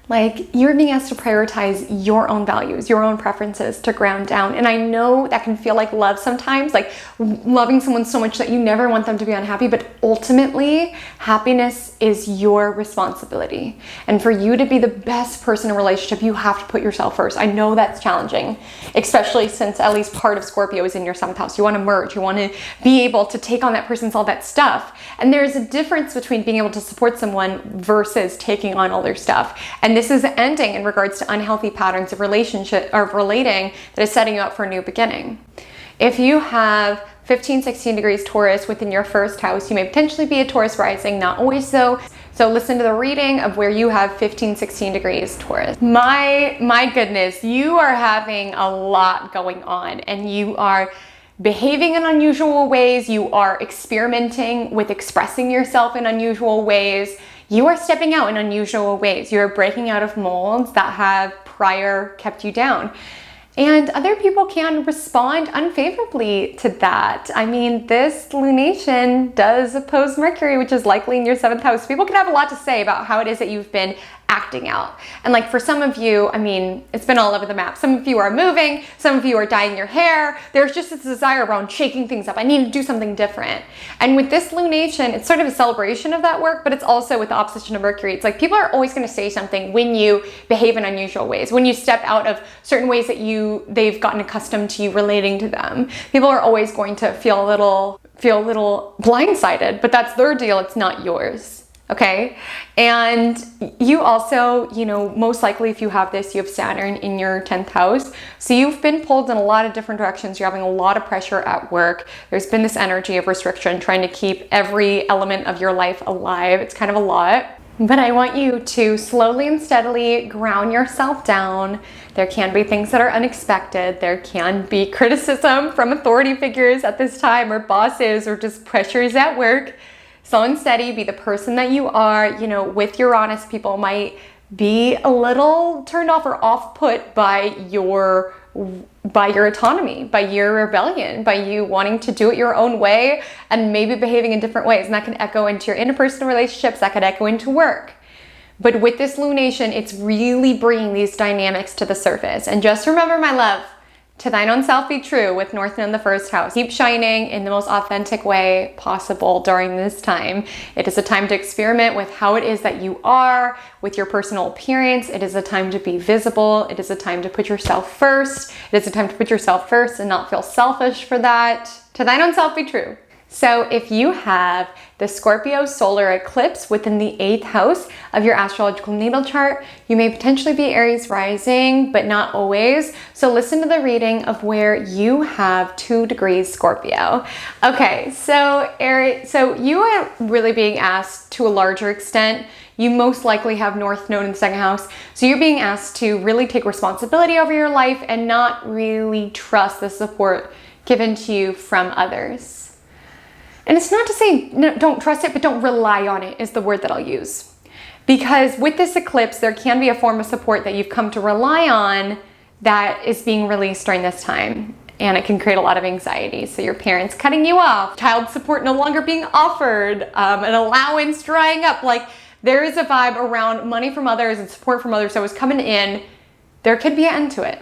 like you're being asked to prioritize your own values, your own preferences to ground down. And I know that can feel like love sometimes, like loving someone so much that you never want them to be unhappy, but ultimately happiness is your responsibility. And for you to be the best person in a relationship, you have to put yourself first. I know that's challenging, especially since at least part of Scorpio is in your 7th house. You want to merge, you want to be able to take on that person's all that stuff. And there's a difference between being able to support someone versus taking on all their stuff. And this is ending in regards to unhealthy patterns of relationship or relating that is setting you up for a new beginning. If you have 15, 16 degrees Taurus within your 1st house, you may potentially be a Taurus rising, not always so. So listen to the reading of where you have 15, 16 degrees Taurus. My goodness, you are having a lot going on and you are behaving in unusual ways. You are experimenting with expressing yourself in unusual ways. You are stepping out in unusual ways. You're breaking out of molds that have prior kept you down. And other people can respond unfavorably to that. I mean, this lunation does oppose Mercury, which is likely in your 7th house. People can have a lot to say about how it is that you've been acting out. And like for some of you, I mean, it's been all over the map. Some of you are moving, some of you are dyeing your hair. There's just this desire around shaking things up. I need to do something different. And with this lunation, it's sort of a celebration of that work, but it's also with the opposition of Mercury. It's like people are always going to say something when you behave in unusual ways, when you step out of certain ways that they've gotten accustomed to you relating to them. People are always going to feel a little blindsided, but that's their deal. It's not yours. Okay. And you also, you know, most likely if you have this, you have Saturn in your 10th house. So you've been pulled in a lot of different directions. You're having a lot of pressure at work. There's been this energy of restriction, trying to keep every element of your life alive. It's kind of a lot. But I want you to slowly and steadily ground yourself down. There can be things that are unexpected. There can be criticism from authority figures at this time, or bosses, or just pressures at work. Slow and steady, be the person that you are. You know, with Uranus, people might be a little turned off or off-put by your autonomy, by your rebellion, by you wanting to do it your own way and maybe behaving in different ways. And that can echo into your interpersonal relationships, that could echo into work. But with this lunation, it's really bringing these dynamics to the surface. And just remember, my love, to thine own self be true with North Node in the 1st house. Keep shining in the most authentic way possible during this time. It is a time to experiment with how it is that you are, with your personal appearance. It is a time to be visible. It is a time to put yourself first. It is a time to put yourself first and not feel selfish for that. To thine own self be true. So if you have the Scorpio solar eclipse within the 8th house of your astrological natal chart, you may potentially be Aries rising, but not always. So listen to the reading of where you have 2 degrees Scorpio. Okay, so Aries, so you are really being asked to a larger extent. You most likely have North Node in the 2nd house. So you're being asked to really take responsibility over your life and not really trust the support given to you from others. And it's not to say no, don't trust it, but don't rely on it is the word that I'll use. Because with this eclipse, there can be a form of support that you've come to rely on that is being released during this time. And it can create a lot of anxiety. So your parents cutting you off, child support no longer being offered, an allowance drying up. Like, there is a vibe around money from others and support from others that was coming in. There could be an end to it.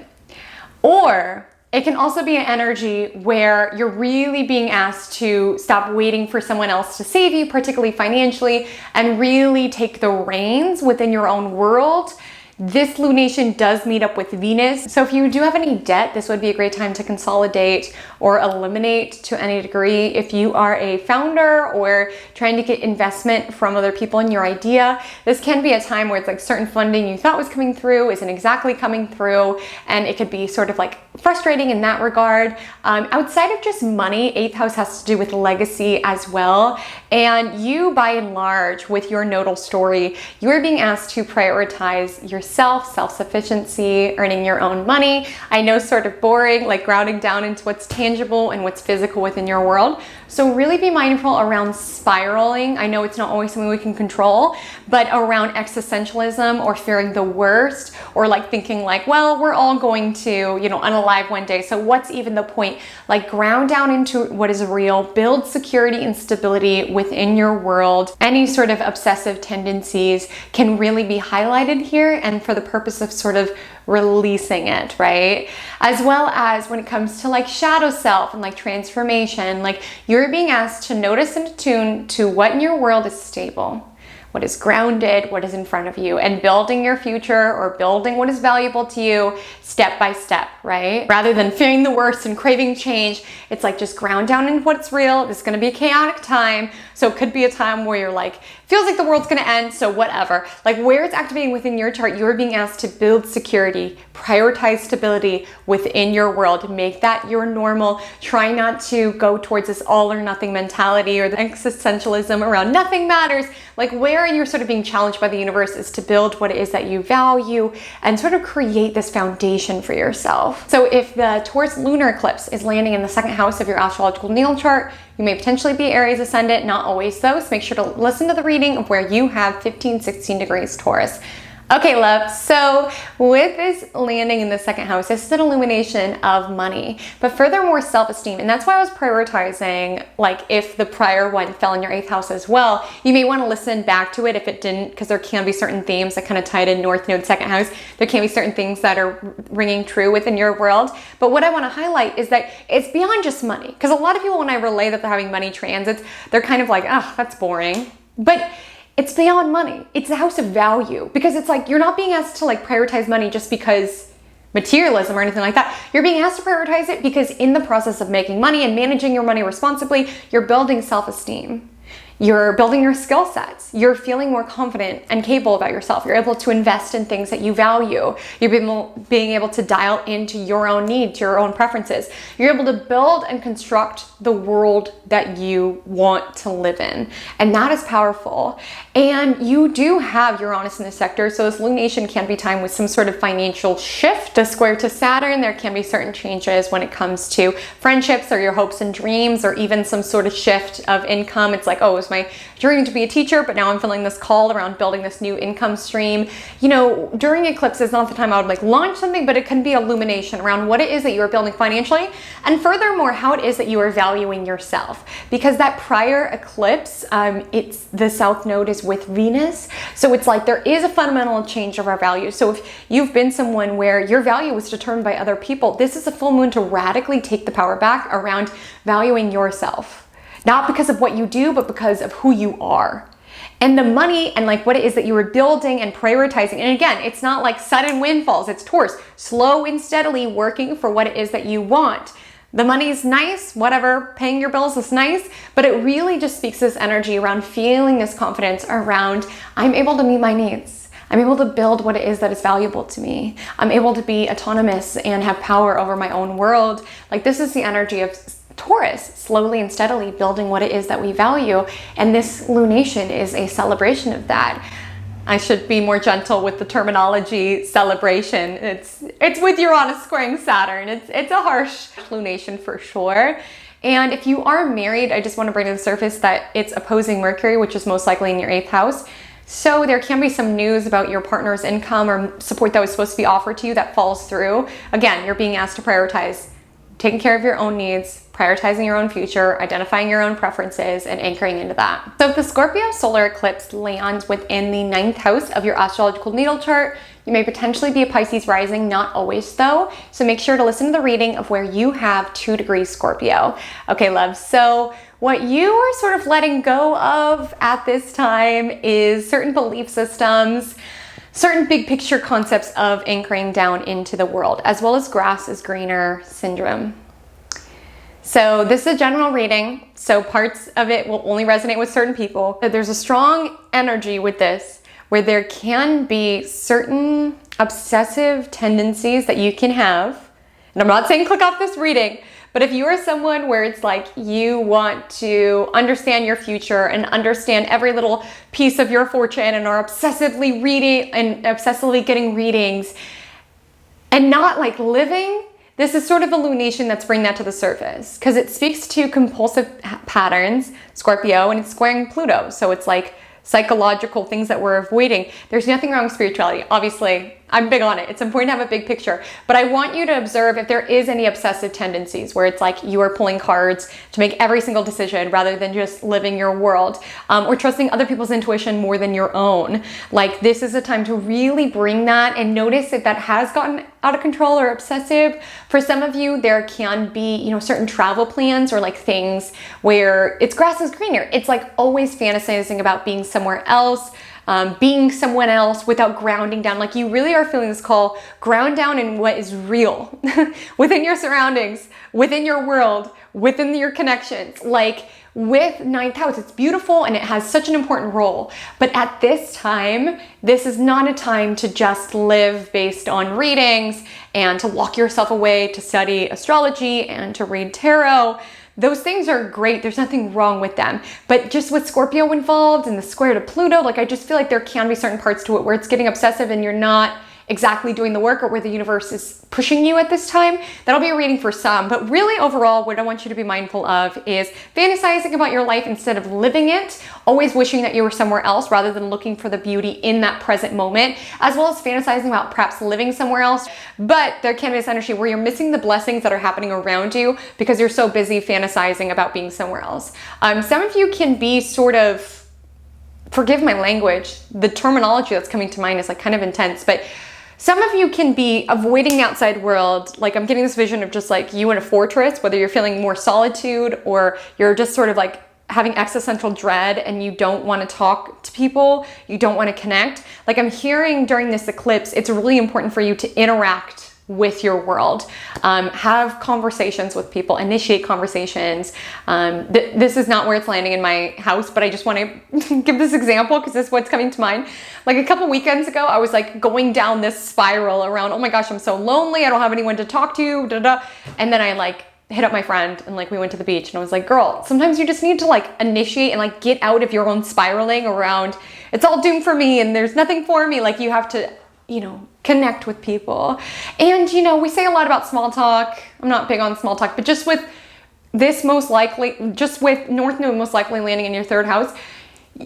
Or it can also be an energy where you're really being asked to stop waiting for someone else to save you, particularly financially, and really take the reins within your own world. This lunation does meet up with Venus. So if you do have any debt, this would be a great time to consolidate or eliminate to any degree. If you are a founder or trying to get investment from other people in your idea, this can be a time where it's like certain funding you thought was coming through isn't exactly coming through. And it could be sort of like frustrating in that regard. Outside of just money, 8th house has to do with legacy as well. And you, by and large, with your nodal story, you are being asked to prioritize yourself, self-sufficiency, earning your own money. I know, sort of boring, like grounding down into what's tangible and what's physical within your world. So really be mindful around spiraling. I know it's not always something we can control, but around existentialism or fearing the worst, or like thinking like, well, we're all going to, unalive one day. So what's even the point? Like, ground down into what is real, build security and stability within your world. Any sort of obsessive tendencies can really be highlighted here, and for the purpose of sort of releasing it, right? As well as when it comes to like shadow self and like transformation, like you're being asked to notice and attune to what in your world is stable, what is grounded, what is in front of you, and building your future or building what is valuable to you step by step, right? Rather than fearing the worst and craving change, it's like just ground down in what's real. This is going to be a chaotic time. So it could be a time where you're like, feels like the world's going to end, so whatever. Like, where it's activating within your chart, you're being asked to build security, prioritize stability within your world, make that your normal. Try not to go towards this all or nothing mentality or the existentialism around nothing matters. Like, where you're sort of being challenged by the universe is to build what it is that you value and sort of create this foundation for yourself. So if the Taurus Lunar Eclipse is landing in the 2nd house of your astrological natal chart, you may potentially be Aries Ascendant, not always though, so make sure to listen to the reading of where you have 15, 16 degrees Taurus. Okay, love, so with this landing in the 2nd house, this is an illumination of money, but furthermore self-esteem. And that's why I was prioritizing, like, if the prior one fell in your 8th house as well, you may want to listen back to it if it didn't, because there can be certain themes that kind of tied in North Node 2nd house. There can be certain things that are ringing true within your world. But what I want to highlight is that it's beyond just money, because a lot of people, when I relay that they're having money transits, they're kind of like, oh, that's boring. But it's beyond money. It's the house of value, because it's like you're not being asked to like prioritize money just because materialism or anything like that. You're being asked to prioritize it because in the process of making money and managing your money responsibly, you're building self-esteem. You're building your skill sets. You're feeling more confident and capable about yourself. You're able to invest in things that you value. You're being able to dial into your own needs, your own preferences. You're able to build and construct the world that you want to live in. And that is powerful. And you do have Uranus in this sector, so this lunation can be timed with some sort of financial shift. The square to Saturn, there can be certain changes when it comes to friendships or your hopes and dreams, or even some sort of shift of income. It's like, oh, it was my dream to be a teacher, but now I'm feeling this call around building this new income stream. During eclipses, not the time I would like launch something, but it can be illumination around what it is that you are building financially, and furthermore, how it is that you are valuing yourself. Because that prior eclipse, it's the South Node is with Venus, so it's like there is a fundamental change of our values. So if you've been someone where your value was determined by other people, this is a full moon to radically take the power back around valuing yourself. Not because of what you do, but because of who you are. And the money and like what it is that you were building and prioritizing. And again, it's not like sudden windfalls. It's Taurus, slow and steadily working for what it is that you want. The money's nice, whatever, paying your bills is nice, but it really just speaks this energy around feeling this confidence around, I'm able to meet my needs. I'm able to build what it is that is valuable to me. I'm able to be autonomous and have power over my own world. Like, this is the energy of Taurus, slowly and steadily building what it is that we value. And this lunation is a celebration of that. I should be more gentle with the terminology celebration. It's with Uranus squaring Saturn. It's a harsh lunation for sure. And if you are married, I just want to bring to the surface that it's opposing Mercury, which is most likely in your 8th house. So there can be some news about your partner's income or support that was supposed to be offered to you that falls through. Again, you're being asked to prioritize taking care of your own needs, prioritizing your own future, identifying your own preferences, and anchoring into that. So if the Scorpio solar eclipse lands within the 9th house of your astrological natal chart, you may potentially be a Pisces rising, not always though. So make sure to listen to the reading of where you have 2 degrees Scorpio. Okay, love. So what you are sort of letting go of at this time is certain belief systems, certain big picture concepts of anchoring down into the world, as well as grass is greener syndrome. So this is a general reading, so parts of it will only resonate with certain people. But there's a strong energy with this where there can be certain obsessive tendencies that you can have. And I'm not saying click off this reading, but if you are someone where it's like you want to understand your future and understand every little piece of your fortune and are obsessively reading and obsessively getting readings and not like living, this is sort of illumination that's bringing that to the surface because it speaks to compulsive patterns, Scorpio, and it's squaring Pluto. So it's like psychological things that we're avoiding. There's nothing wrong with spirituality. Obviously, I'm big on it. It's important to have a big picture, but I want you to observe if there is any obsessive tendencies where it's like you are pulling cards to make every single decision rather than just living your world, or trusting other people's intuition more than your own. Like this is a time to really bring that and notice if that has gotten out of control or obsessive. For some of you, there can be, you know, certain travel plans or like things where it's grass is greener. It's like always fantasizing about being somewhere else, being someone else without grounding down. Like you really are feeling this call, ground down in what is real within your surroundings, within your world, within your connections. Like with 9th house, it's beautiful and it has such an important role. But at this time, this is not a time to just live based on readings and to lock yourself away to study astrology and to read tarot. Those things are great. There's nothing wrong with them. But just with Scorpio involved and the square to Pluto, like I just feel like there can be certain parts to it where it's getting obsessive and you're not exactly doing the work or where the universe is pushing you at this time. That'll be a reading for some. But really overall, what I want you to be mindful of is fantasizing about your life instead of living it, always wishing that you were somewhere else rather than looking for the beauty in that present moment, as well as fantasizing about perhaps living somewhere else. But there can be this energy where you're missing the blessings that are happening around you because you're so busy fantasizing about being somewhere else. Some of you can be sort of, forgive my language, the terminology that's coming to mind is like kind of intense, but some of you can be avoiding the outside world. Like I'm getting this vision of just like you in a fortress, whether you're feeling more solitude or you're just sort of like having existential dread and you don't want to talk to people, you don't want to connect. Like I'm hearing during this eclipse, it's really important for you to interact with your world, have conversations with people, initiate conversations. This is not where it's landing in my house, but I just want to give this example because this is what's coming to mind. Like a couple weekends ago, I was like going down this spiral around, oh my gosh, I'm so lonely. I don't have anyone to talk to, And then I like hit up my friend and like we went to the beach and I was like, girl, sometimes you just need to like initiate and like get out of your own spiraling around. It's all doomed for me and there's nothing for me. Like you have to, you know, connect with people. And, you know, we say a lot about small talk. I'm not big on small talk, but just with this most likely, just with North Node most likely landing in your 3rd house,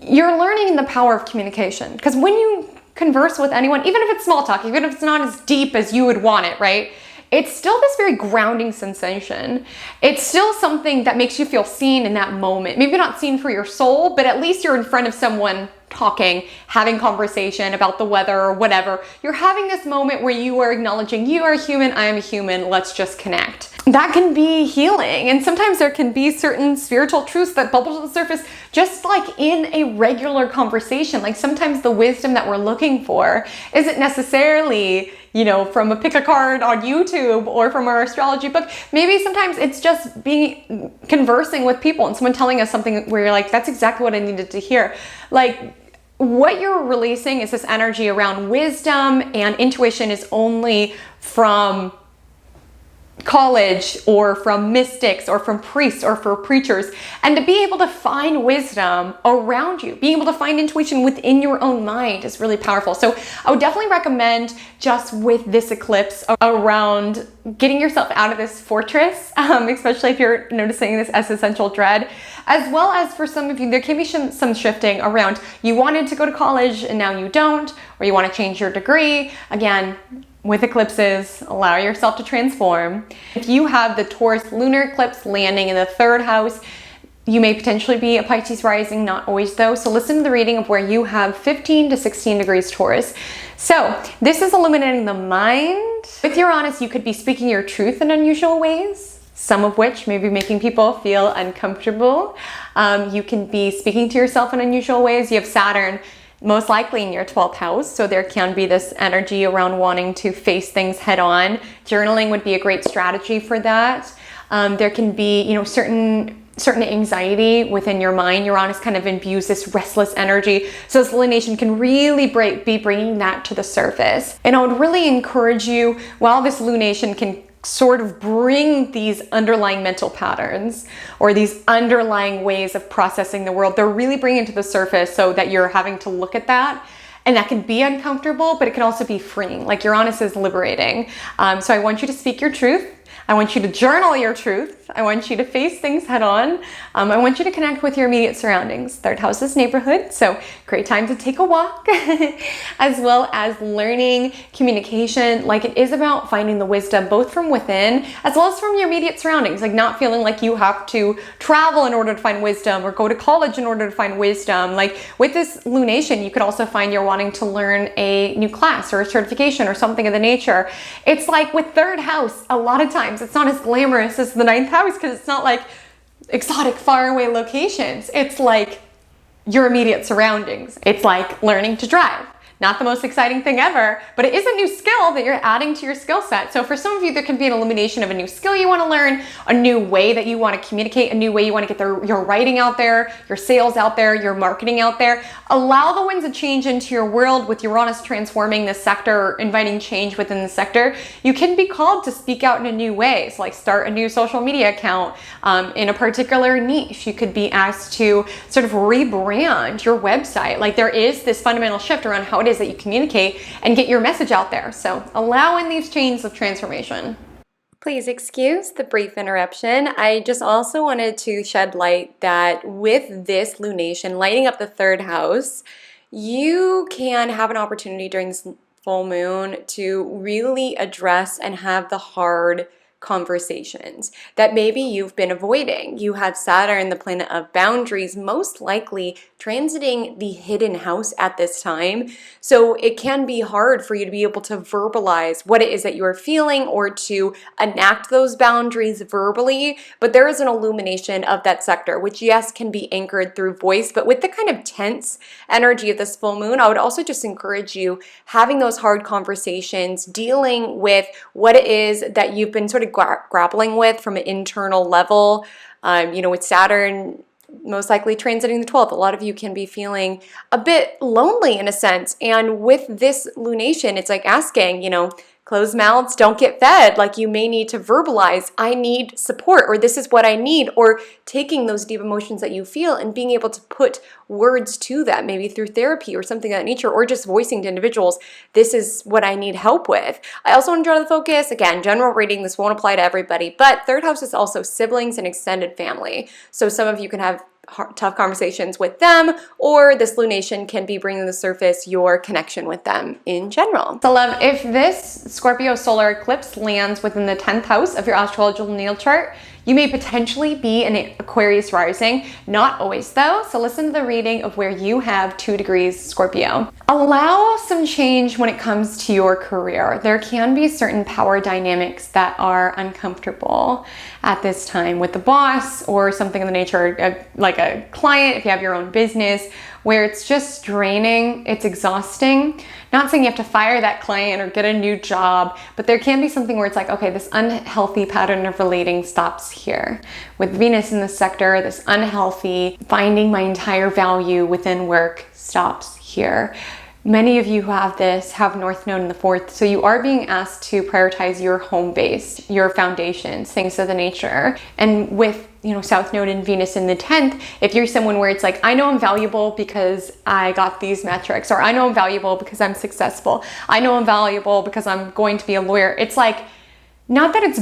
you're learning the power of communication. Because when you converse with anyone, even if it's small talk, even if it's not as deep as you would want it, right? It's still this very grounding sensation. It's still something that makes you feel seen in that moment. Maybe not seen for your soul, but at least you're in front of someone talking, having conversation about the weather or whatever. You're having this moment where you are acknowledging you are a human, I am a human, let's just connect. That can be healing. And sometimes there can be certain spiritual truths that bubble to the surface just like in a regular conversation. Like sometimes the wisdom that we're looking for isn't necessarily, you know, from a pick a card on YouTube or from our astrology book. Maybe sometimes it's just conversing with people and someone telling us something where you're like, that's exactly what I needed to hear. Like what you're releasing is this energy around wisdom, and intuition is only from college or from mystics or from priests or for preachers, and to be able to find wisdom around you, being able to find intuition within your own mind is really powerful. So I would definitely recommend, just with this eclipse, around getting yourself out of this fortress, especially if you're noticing this existential dread, as well as for some of you, there can be some shifting around. You wanted to go to college and now you don't, or you want to change your degree. Again, with eclipses, allow yourself to transform. If you have the Taurus Lunar Eclipse landing in the 3rd house, you may potentially be a Pisces rising, not always though. So listen to the reading of where you have 15 to 16 degrees Taurus. So this is illuminating the mind. If you're honest, you could be speaking your truth in unusual ways, some of which may be making people feel uncomfortable. You can be speaking to yourself in unusual ways. You have Saturn most likely in your 12th house, so there can be this energy around wanting to face things head on. Journaling would be a great strategy for that. There can be, you know, certain anxiety within your mind. Uranus kind of imbues this restless energy, so this lunation can really be bringing that to the surface. And I would really encourage you, while this lunation can sort of bring these underlying mental patterns or these underlying ways of processing the world, they're really bringing it to the surface so that you're having to look at that. And that can be uncomfortable, but it can also be freeing. Like Uranus is liberating. So I want you to speak your truth. I want you to journal your truth. I want you to face things head on. I want you to connect with your immediate surroundings. 3rd house is neighborhood, so great time to take a walk, as well as learning, communication. Like, it is about finding the wisdom both from within as well as from your immediate surroundings. Like, not feeling like you have to travel in order to find wisdom or go to college in order to find wisdom. Like, with this lunation, you could also find you're wanting to learn a new class or a certification or something of the nature. It's like with 3rd house, a lot of times it's not as glamorous as the 9th house because it's not like exotic faraway locations. It's like your immediate surroundings. It's like learning to drive. Not the most exciting thing ever, but it is a new skill that you're adding to your skill set. So for some of you, there can be an illumination of a new skill you want to learn, a new way that you want to communicate, a new way you want to get your writing out there, your sales out there, your marketing out there. Allow the winds of change into your world. With Uranus transforming this sector, inviting change within the sector, you can be called to speak out in a new way. So like start a new social media account in a particular niche. You could be asked to sort of rebrand your website. Like, there is this fundamental shift around how it is that you communicate and get your message out there. So allow in these chains of transformation. Please excuse the brief interruption. I just also wanted to shed light that with this lunation lighting up the 3rd house, you can have an opportunity during this full moon to really address and have the hard conversations that maybe you've been avoiding. You have Saturn, the planet of boundaries, most likely transiting the hidden house at this time. So it can be hard for you to be able to verbalize what it is that you are feeling or to enact those boundaries verbally. But there is an illumination of that sector, which yes, can be anchored through voice, but with the kind of tense energy of this full moon, I would also just encourage you having those hard conversations, dealing with what it is that you've been sort of grappling with from an internal level. With Saturn most likely transiting the 12th, a lot of you can be feeling a bit lonely in a sense. And with this lunation, it's like asking, closed mouths don't get fed. Like, you may need to verbalize, I need support, or this is what I need, or taking those deep emotions that you feel and being able to put words to that, maybe through therapy or something of that nature, or just voicing to individuals, this is what I need help with. I also want to draw the focus, again, general reading, this won't apply to everybody, but 3rd house is also siblings and extended family. So some of you can have tough conversations with them, or this lunation can be bringing to the surface your connection with them in general. So love, if this Scorpio solar eclipse lands within the 10th house of your astrological natal chart, you may potentially be an Aquarius rising, not always though. So listen to the reading of where you have 2 degrees Scorpio. Allow some change when it comes to your career. There can be certain power dynamics that are uncomfortable at this time with the boss or something of the nature of like a client, if you have your own business, where it's just draining, it's exhausting. Not saying you have to fire that client or get a new job, but there can be something where it's like, okay, this unhealthy pattern of relating stops here. With Venus in the sector, this unhealthy finding my entire value within work stops here. many of you who have this have North Node in the 4th, so you are being asked to prioritize your home base, your foundations, things of the nature. And with, you know, South Node and Venus in the 10th, if you're someone where it's like, I know I'm valuable because I got these metrics, or I know I'm valuable because I'm successful, I know I'm valuable because I'm going to be a lawyer. It's like, not that it's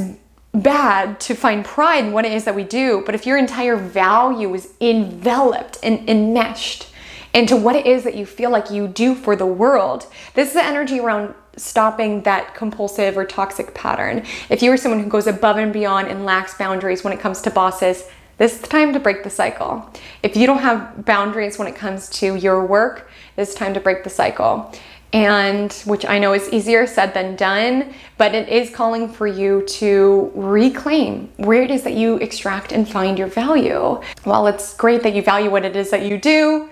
bad to find pride in what it is that we do, but if your entire value is enveloped and enmeshed into what it is that you feel like you do for the world, this is the energy around stopping that compulsive or toxic pattern. If you are someone who goes above and beyond and lacks boundaries when it comes to bosses, this is the time to break the cycle. If you don't have boundaries when it comes to your work, this is time to break the cycle. And which I know is easier said than done, but it is calling for you to reclaim where it is that you extract and find your value. While it's great that you value what it is that you do,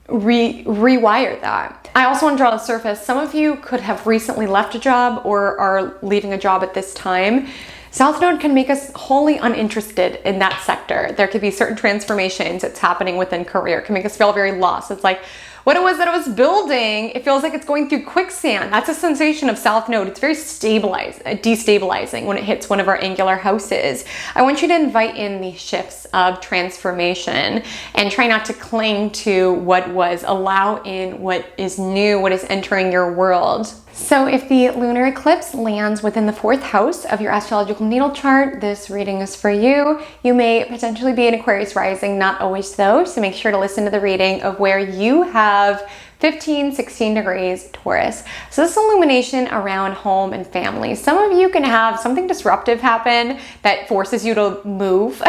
rewire that. I also want to draw the surface. Some of you could have recently left a job or are leaving a job at this time. South Node can make us wholly uninterested in that sector. There could be certain transformations that's happening within career. It can make us feel very lost. It's like, what it was that I was building, it feels like it's going through quicksand. That's a sensation of South Node. It's very destabilizing when it hits one of our angular houses. I want you to invite in the shifts of transformation and try not to cling to what was. Allow in what is new, what is entering your world. So if the lunar eclipse lands within the 4th house of your astrological natal chart, this reading is for you. You may potentially be an Aquarius rising, not always though, so make sure to listen to the reading of where you have 15, 16 degrees Taurus. So this illumination around home and family. Some of you can have something disruptive happen that forces you to move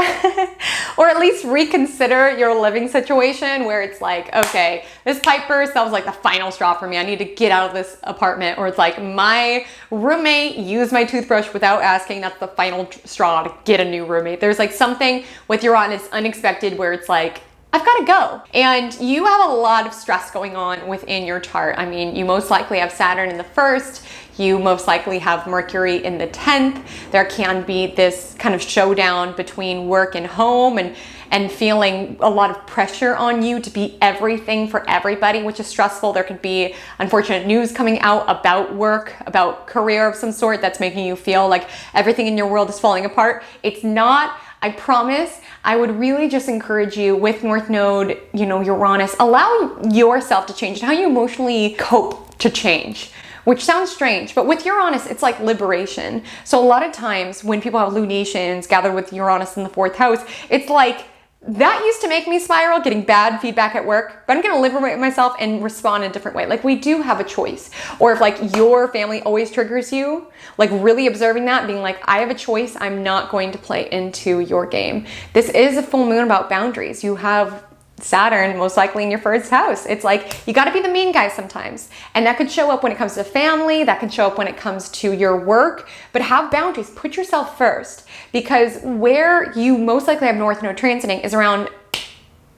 or at least reconsider your living situation where it's like, okay, this pipe burst, that was like the final straw for me. I need to get out of this apartment. Or it's like my roommate used my toothbrush without asking. That's the final straw to get a new roommate. There's like something with Uranus unexpected where it's like, I've got to go. And you have a lot of stress going on within your chart. I mean, you most likely have Saturn in the 1st. You most likely have Mercury in the 10th. There can be this kind of showdown between work and home and feeling a lot of pressure on you to be everything for everybody, which is stressful. There could be unfortunate news coming out about work, about career of some sort that's making you feel like everything in your world is falling apart. It's not. I promise. I would really just encourage you with North Node, you know, Uranus, allow yourself to change and how you emotionally cope to change, which sounds strange, but with Uranus, it's like liberation. So a lot of times when people have lunations gathered with Uranus in the 4th house, it's like, that used to make me spiral, getting bad feedback at work, but I'm going to liberate myself and respond in a different way. Like, we do have a choice. Or if like your family always triggers you, like really observing that, being like, I have a choice. I'm not going to play into your game. This is a full moon about boundaries. You have Saturn most likely in your 1st house. It's like, you got to be the mean guy sometimes. And that could show up when it comes to family, that can show up when it comes to your work, but have boundaries, put yourself first, because where you most likely have North Node transiting is around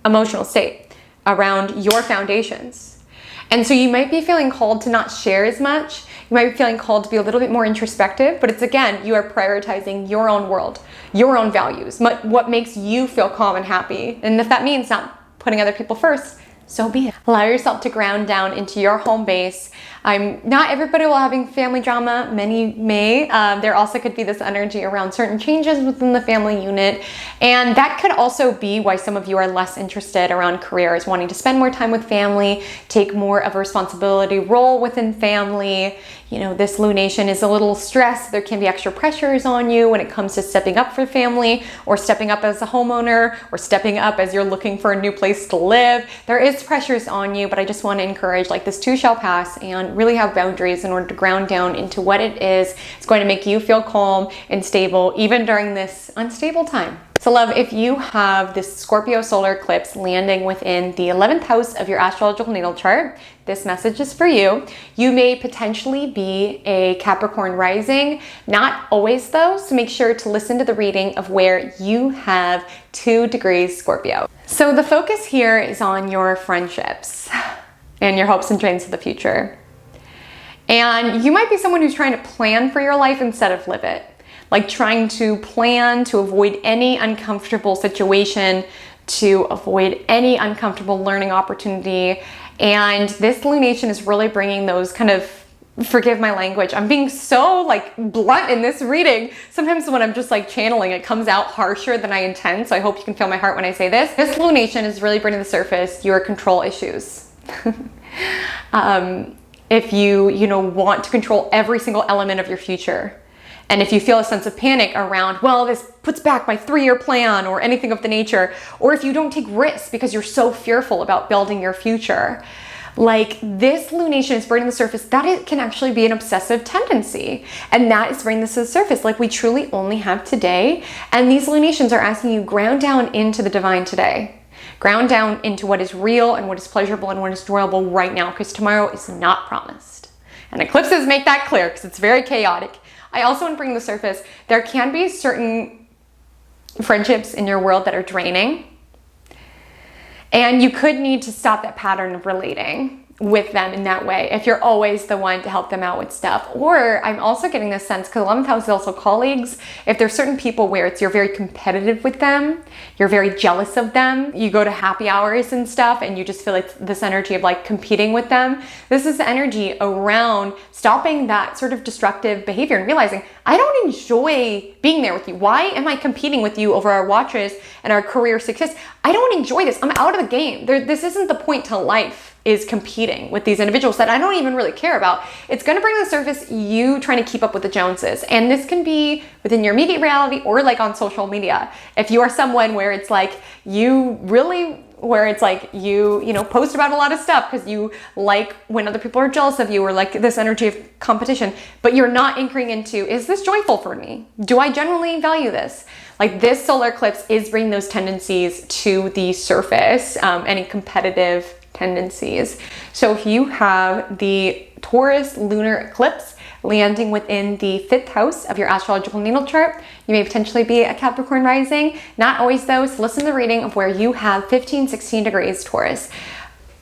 emotional state, around your foundations. And so you might be feeling called to not share as much. You might be feeling called to be a little bit more introspective, but it's again, you are prioritizing your own world, your own values, what makes you feel calm and happy. And if that means not putting other people first, so be it. Allow yourself to ground down into your home base. Not everybody will having family drama. Many may. There also could be this energy around certain changes within the family unit. And that could also be why some of you are less interested around careers, wanting to spend more time with family, take more of a responsibility role within family. You know, this lunation is a little stressed. There can be extra pressures on you when it comes to stepping up for family or stepping up as a homeowner or stepping up as you're looking for a new place to live. There is pressures on you, but I just want to encourage, like, this too shall pass, and really have boundaries in order to ground down into what it is. It's going to make you feel calm and stable even during this unstable time. So love, if you have this Scorpio solar eclipse landing within the 11th house of your astrological natal chart, this message is for you. You may potentially be a Capricorn rising, not always though, so make sure to listen to the reading of where you have 2 degrees Scorpio. So the focus here is on your friendships and your hopes and dreams of the future. And you might be someone who's trying to plan for your life instead of live it. Like trying to plan to avoid any uncomfortable situation, to avoid any uncomfortable learning opportunity. And this lunation is really bringing those kind of, forgive my language, I'm being so like blunt in this reading. Sometimes when I'm just like channeling, it comes out harsher than I intend. So I hope you can feel my heart when I say this. This lunation is really bringing to the surface your control issues. If you want to control every single element of your future. And if you feel a sense of panic around, well, this puts back my 3-year plan or anything of the nature, or if you don't take risks because you're so fearful about building your future, like this lunation is bringing to the surface that it can actually be an obsessive tendency. And that is bringing this to the surface. Like we truly only have today. And these lunations are asking you ground down into the divine today. Ground down into what is real and what is pleasurable and what is enjoyable right now, because tomorrow is not promised. And eclipses make that clear because it's very chaotic. I also want to bring to the surface, there can be certain friendships in your world that are draining. And you could need to stop that pattern of relating with them in that way if you're always the one to help them out with stuff. Or I'm also getting this sense, because 11th house is also colleagues, if there's certain people where you're very competitive with them, you're very jealous of them, you go to happy hours and stuff and you just feel like this energy of like competing with them. This is the energy around stopping that sort of destructive behavior and realizing, I don't enjoy being there with you. Why am I competing with you over our watches and our career success? I don't enjoy this. I'm out of the game. This isn't the point to life, is competing with these individuals that I don't even really care about. It's going to bring to the surface you trying to keep up with the Joneses. And this can be within your immediate reality or like on social media. If you are someone where it's like you really, where it's like you post about a lot of stuff because you like when other people are jealous of you, or like this energy of competition, but you're not anchoring into, is this joyful for me? Do I genuinely value this? Like this solar eclipse is bringing those tendencies to the surface, any competitive tendencies. So if you have the Taurus Lunar Eclipse landing within the 5th house of your astrological natal chart, you may potentially be a Capricorn rising. Not always though, so listen to the reading of where you have 15, 16 degrees Taurus.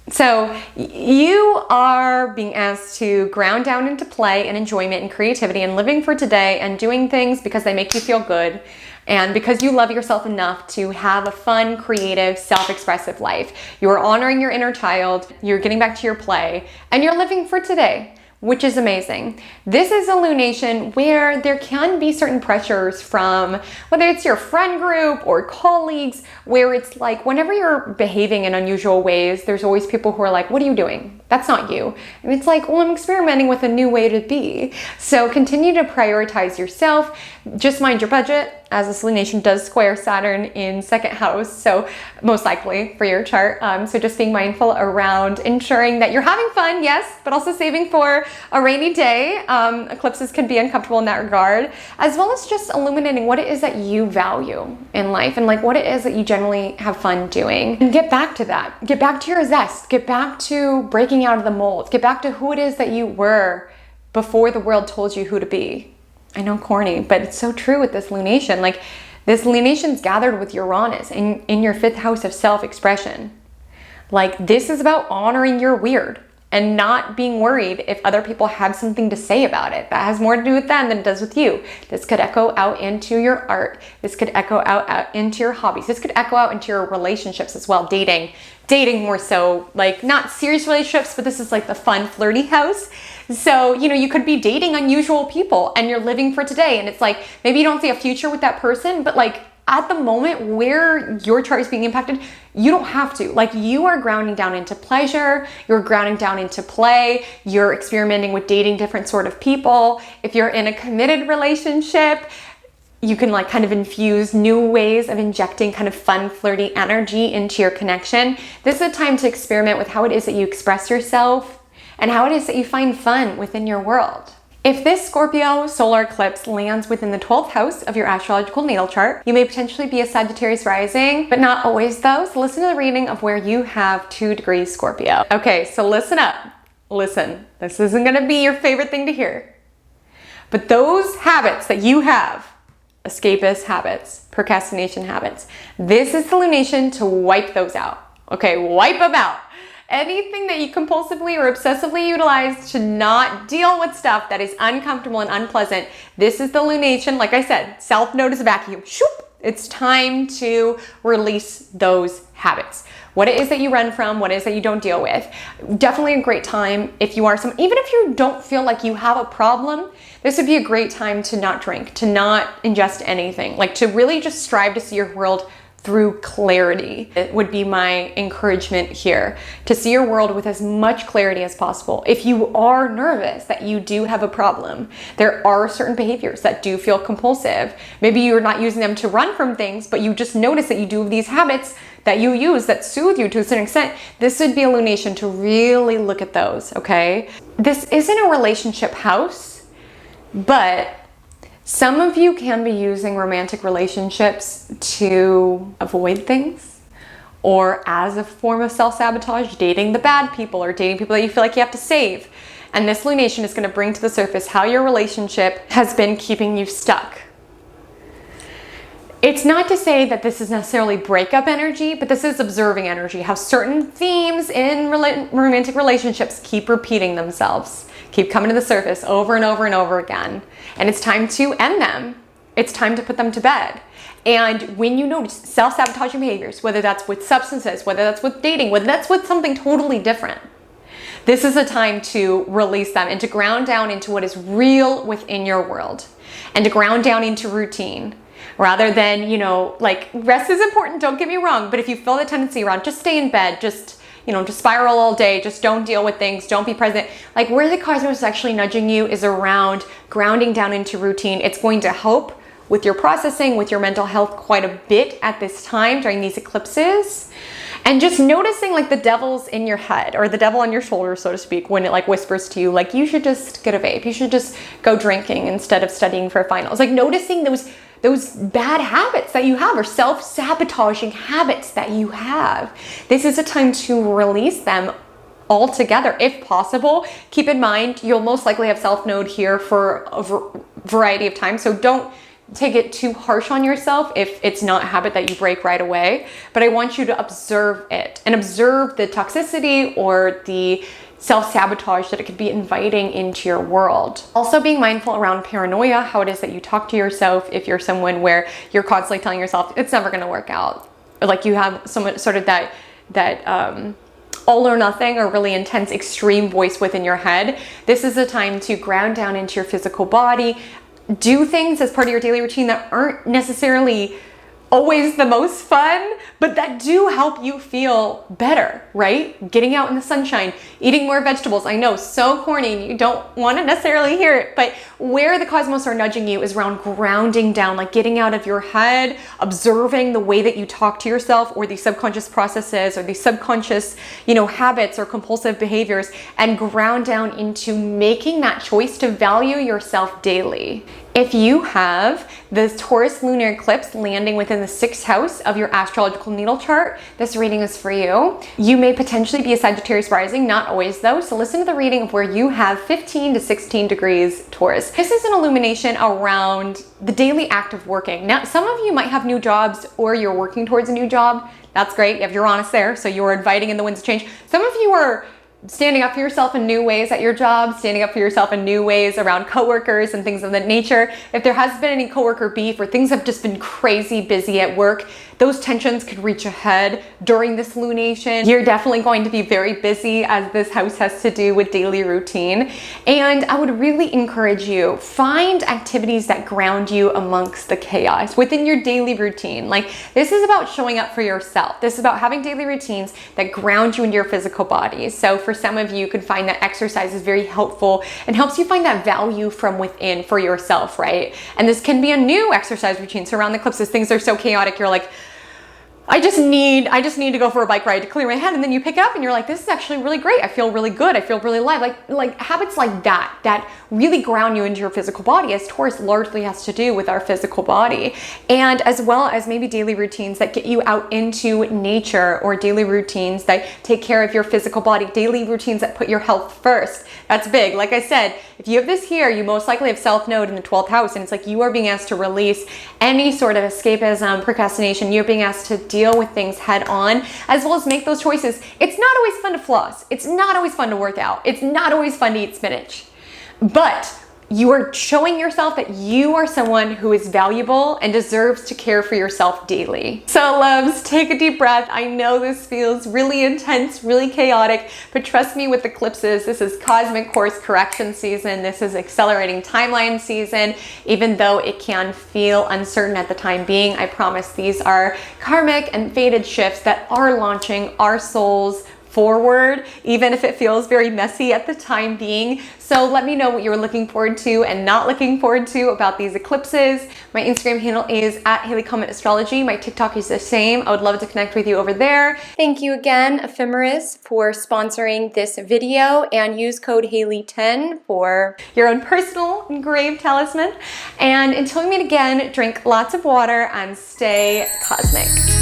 So you are being asked to ground down into play and enjoyment and creativity and living for today and doing things because they make you feel good. And because you love yourself enough to have a fun, creative, self-expressive life. You're honoring your inner child, you're getting back to your play, and you're living for today, which is amazing. This is a lunation where there can be certain pressures from, whether it's your friend group or colleagues, where it's like whenever you're behaving in unusual ways, there's always people who are like, what are you doing? That's not you. And it's like, well, I'm experimenting with a new way to be. So continue to prioritize yourself. Just mind your budget, as this lunation does square Saturn in 2nd house, so most likely for your chart. So just being mindful around ensuring that you're having fun, yes, but also saving for a rainy day. Eclipses can be uncomfortable in that regard, as well as just illuminating what it is that you value in life and like what it is that you generally have fun doing. And get back to that. Get back to your zest. Get back to breaking out of the mold. Get back to who it is that you were before the world told you who to be. I know, corny, but it's so true with this lunation. Like this lunation's gathered with Uranus in your 5th house of self-expression. Like this is about honoring your weird and not being worried if other people have something to say about it. That has more to do with them than it does with you. This could echo out into your art. This could echo out into your hobbies. This could echo out into your relationships as well. Dating more so, like not serious relationships, but this is like the fun, flirty house. So, you could be dating unusual people and you're living for today. And it's like, maybe you don't see a future with that person, but like at the moment where your chart is being impacted, you don't have to. Like you are grounding down into pleasure, you're grounding down into play, you're experimenting with dating different sort of people. If you're in a committed relationship, you can like kind of infuse new ways of injecting kind of fun, flirty energy into your connection. This is a time to experiment with how it is that you express yourself and how it is that you find fun within your world. If this Scorpio solar eclipse lands within the 12th house of your astrological natal chart, you may potentially be a Sagittarius rising, but not always though. So listen to the reading of where you have 2 degrees Scorpio. Okay, so listen up. Listen, this isn't gonna be your favorite thing to hear. But those habits that you have, escapist habits, procrastination habits, this is the lunation to wipe those out. Okay, wipe them out. Anything that you compulsively or obsessively utilize to not deal with stuff that is uncomfortable and unpleasant, this is the lunation. Like I said, self-notice vacuum. Shoop, It's time to release those habits. What it is that you run from, what it is that you don't deal with. Definitely a great time if you are even if you don't feel like you have a problem, this would be a great time to not drink, to not ingest anything, like to really just strive to see your world through clarity. It would be my encouragement here, to see your world with as much clarity as possible. If you are nervous that you do have a problem, there are certain behaviors that do feel compulsive. Maybe you're not using them to run from things, but you just notice that you do these habits that you use that soothe you to a certain extent. This would be a lunation to really look at those, okay? This isn't a relationship house, but some of you can be using romantic relationships to avoid things, or as a form of self-sabotage, dating the bad people or dating people that you feel like you have to save. And this lunation is going to bring to the surface how your relationship has been keeping you stuck. It's not to say that this is necessarily breakup energy, but this is observing energy, how certain themes in romantic relationships keep repeating themselves, keep coming to the surface over and over and over again. And it's time to end them. It's time to put them to bed. And when you notice self-sabotaging behaviors, whether that's with substances, whether that's with dating, whether that's with something totally different, this is a time to release them and to ground down into what is real within your world, and to ground down into routine. Rather than, like, rest is important, don't get me wrong, but if you feel the tendency around just stay in bed, just spiral all day, just don't deal with things, don't be present. Like, where the cosmos is actually nudging you is around grounding down into routine. It's going to help with your processing, with your mental health quite a bit at this time during these eclipses. And just noticing like the devil's in your head, or the devil on your shoulder, so to speak, when it like whispers to you, like, you should just get a vape, you should just go drinking instead of studying for finals. Like, noticing those bad habits that you have, or self-sabotaging habits that you have. This is a time to release them altogether, if possible. Keep in mind, you'll most likely have self-node here for a variety of times, so don't take it too harsh on yourself if it's not a habit that you break right away. But I want you to observe it and observe the toxicity or the self-sabotage that it could be inviting into your world. Also being mindful around paranoia, how it is that you talk to yourself. If you're someone where you're constantly telling yourself it's never going to work out, or like you have some sort of that all or nothing or really intense extreme voice within your head, this is a time to ground down into your physical body. Do things as part of your daily routine that aren't necessarily always the most fun, but that do help you feel better, right? Getting out in the sunshine, eating more vegetables. I know, so corny, you don't want to necessarily hear it, but where the cosmos are nudging you is around grounding down, like getting out of your head, observing the way that you talk to yourself, or these subconscious processes, or these subconscious, habits or compulsive behaviors, and ground down into making that choice to value yourself daily. If you have the Taurus Lunar Eclipse landing within the 6th house of your astrological natal chart, this reading is for you. You may potentially be a Sagittarius rising, not always though, so listen to the reading of where you have 15 to 16 degrees Taurus. This is an illumination around the daily act of working. Now, some of you might have new jobs, or you're working towards a new job. That's great, you have Uranus there, so you're inviting in the winds of change. Some of you are standing up for yourself in new ways at your job, standing up for yourself in new ways around coworkers and things of that nature. If there has been any coworker beef, or things have just been crazy busy at work, those tensions could reach a head during this lunation. You're definitely going to be very busy, as this house has to do with daily routine. And I would really encourage you, find activities that ground you amongst the chaos within your daily routine. Like, this is about showing up for yourself. This is about having daily routines that ground you into your physical body. So for some of you, could find that exercise is very helpful and helps you find that value from within for yourself, right? And this can be a new exercise routine. So around the eclipses, things are so chaotic, you're like, I just need to go for a bike ride to clear my head. And then you pick up and you're like, this is actually really great. I feel really good. I feel really alive. Like habits like that really ground you into your physical body, as Taurus largely has to do with our physical body. And as well as maybe daily routines that get you out into nature, or daily routines that take care of your physical body, daily routines that put your health first. That's big. Like I said, if you have this here, you most likely have South Node in the 12th house, and it's like you are being asked to release any sort of escapism, procrastination. You're being asked to deal with things head on, as well as make those choices. It's not always fun to floss. It's not always fun to work out. It's not always fun to eat spinach. But you are showing yourself that you are someone who is valuable and deserves to care for yourself daily. So loves, take a deep breath. I know this feels really intense, really chaotic, but trust me with eclipses, this is cosmic course correction season. This is accelerating timeline season. Even though it can feel uncertain at the time being, I promise these are karmic and fated shifts that are launching our souls forward, even if it feels very messy at the time being. So let me know what you're looking forward to and not looking forward to about these eclipses. My Instagram handle is @HaleyCometAstrology. My TikTok is the same. I would love to connect with you over there. Thank you again, Ephemeris, for sponsoring this video, and use code Haley10 for your own personal engraved talisman. And until we meet again, drink lots of water and stay cosmic.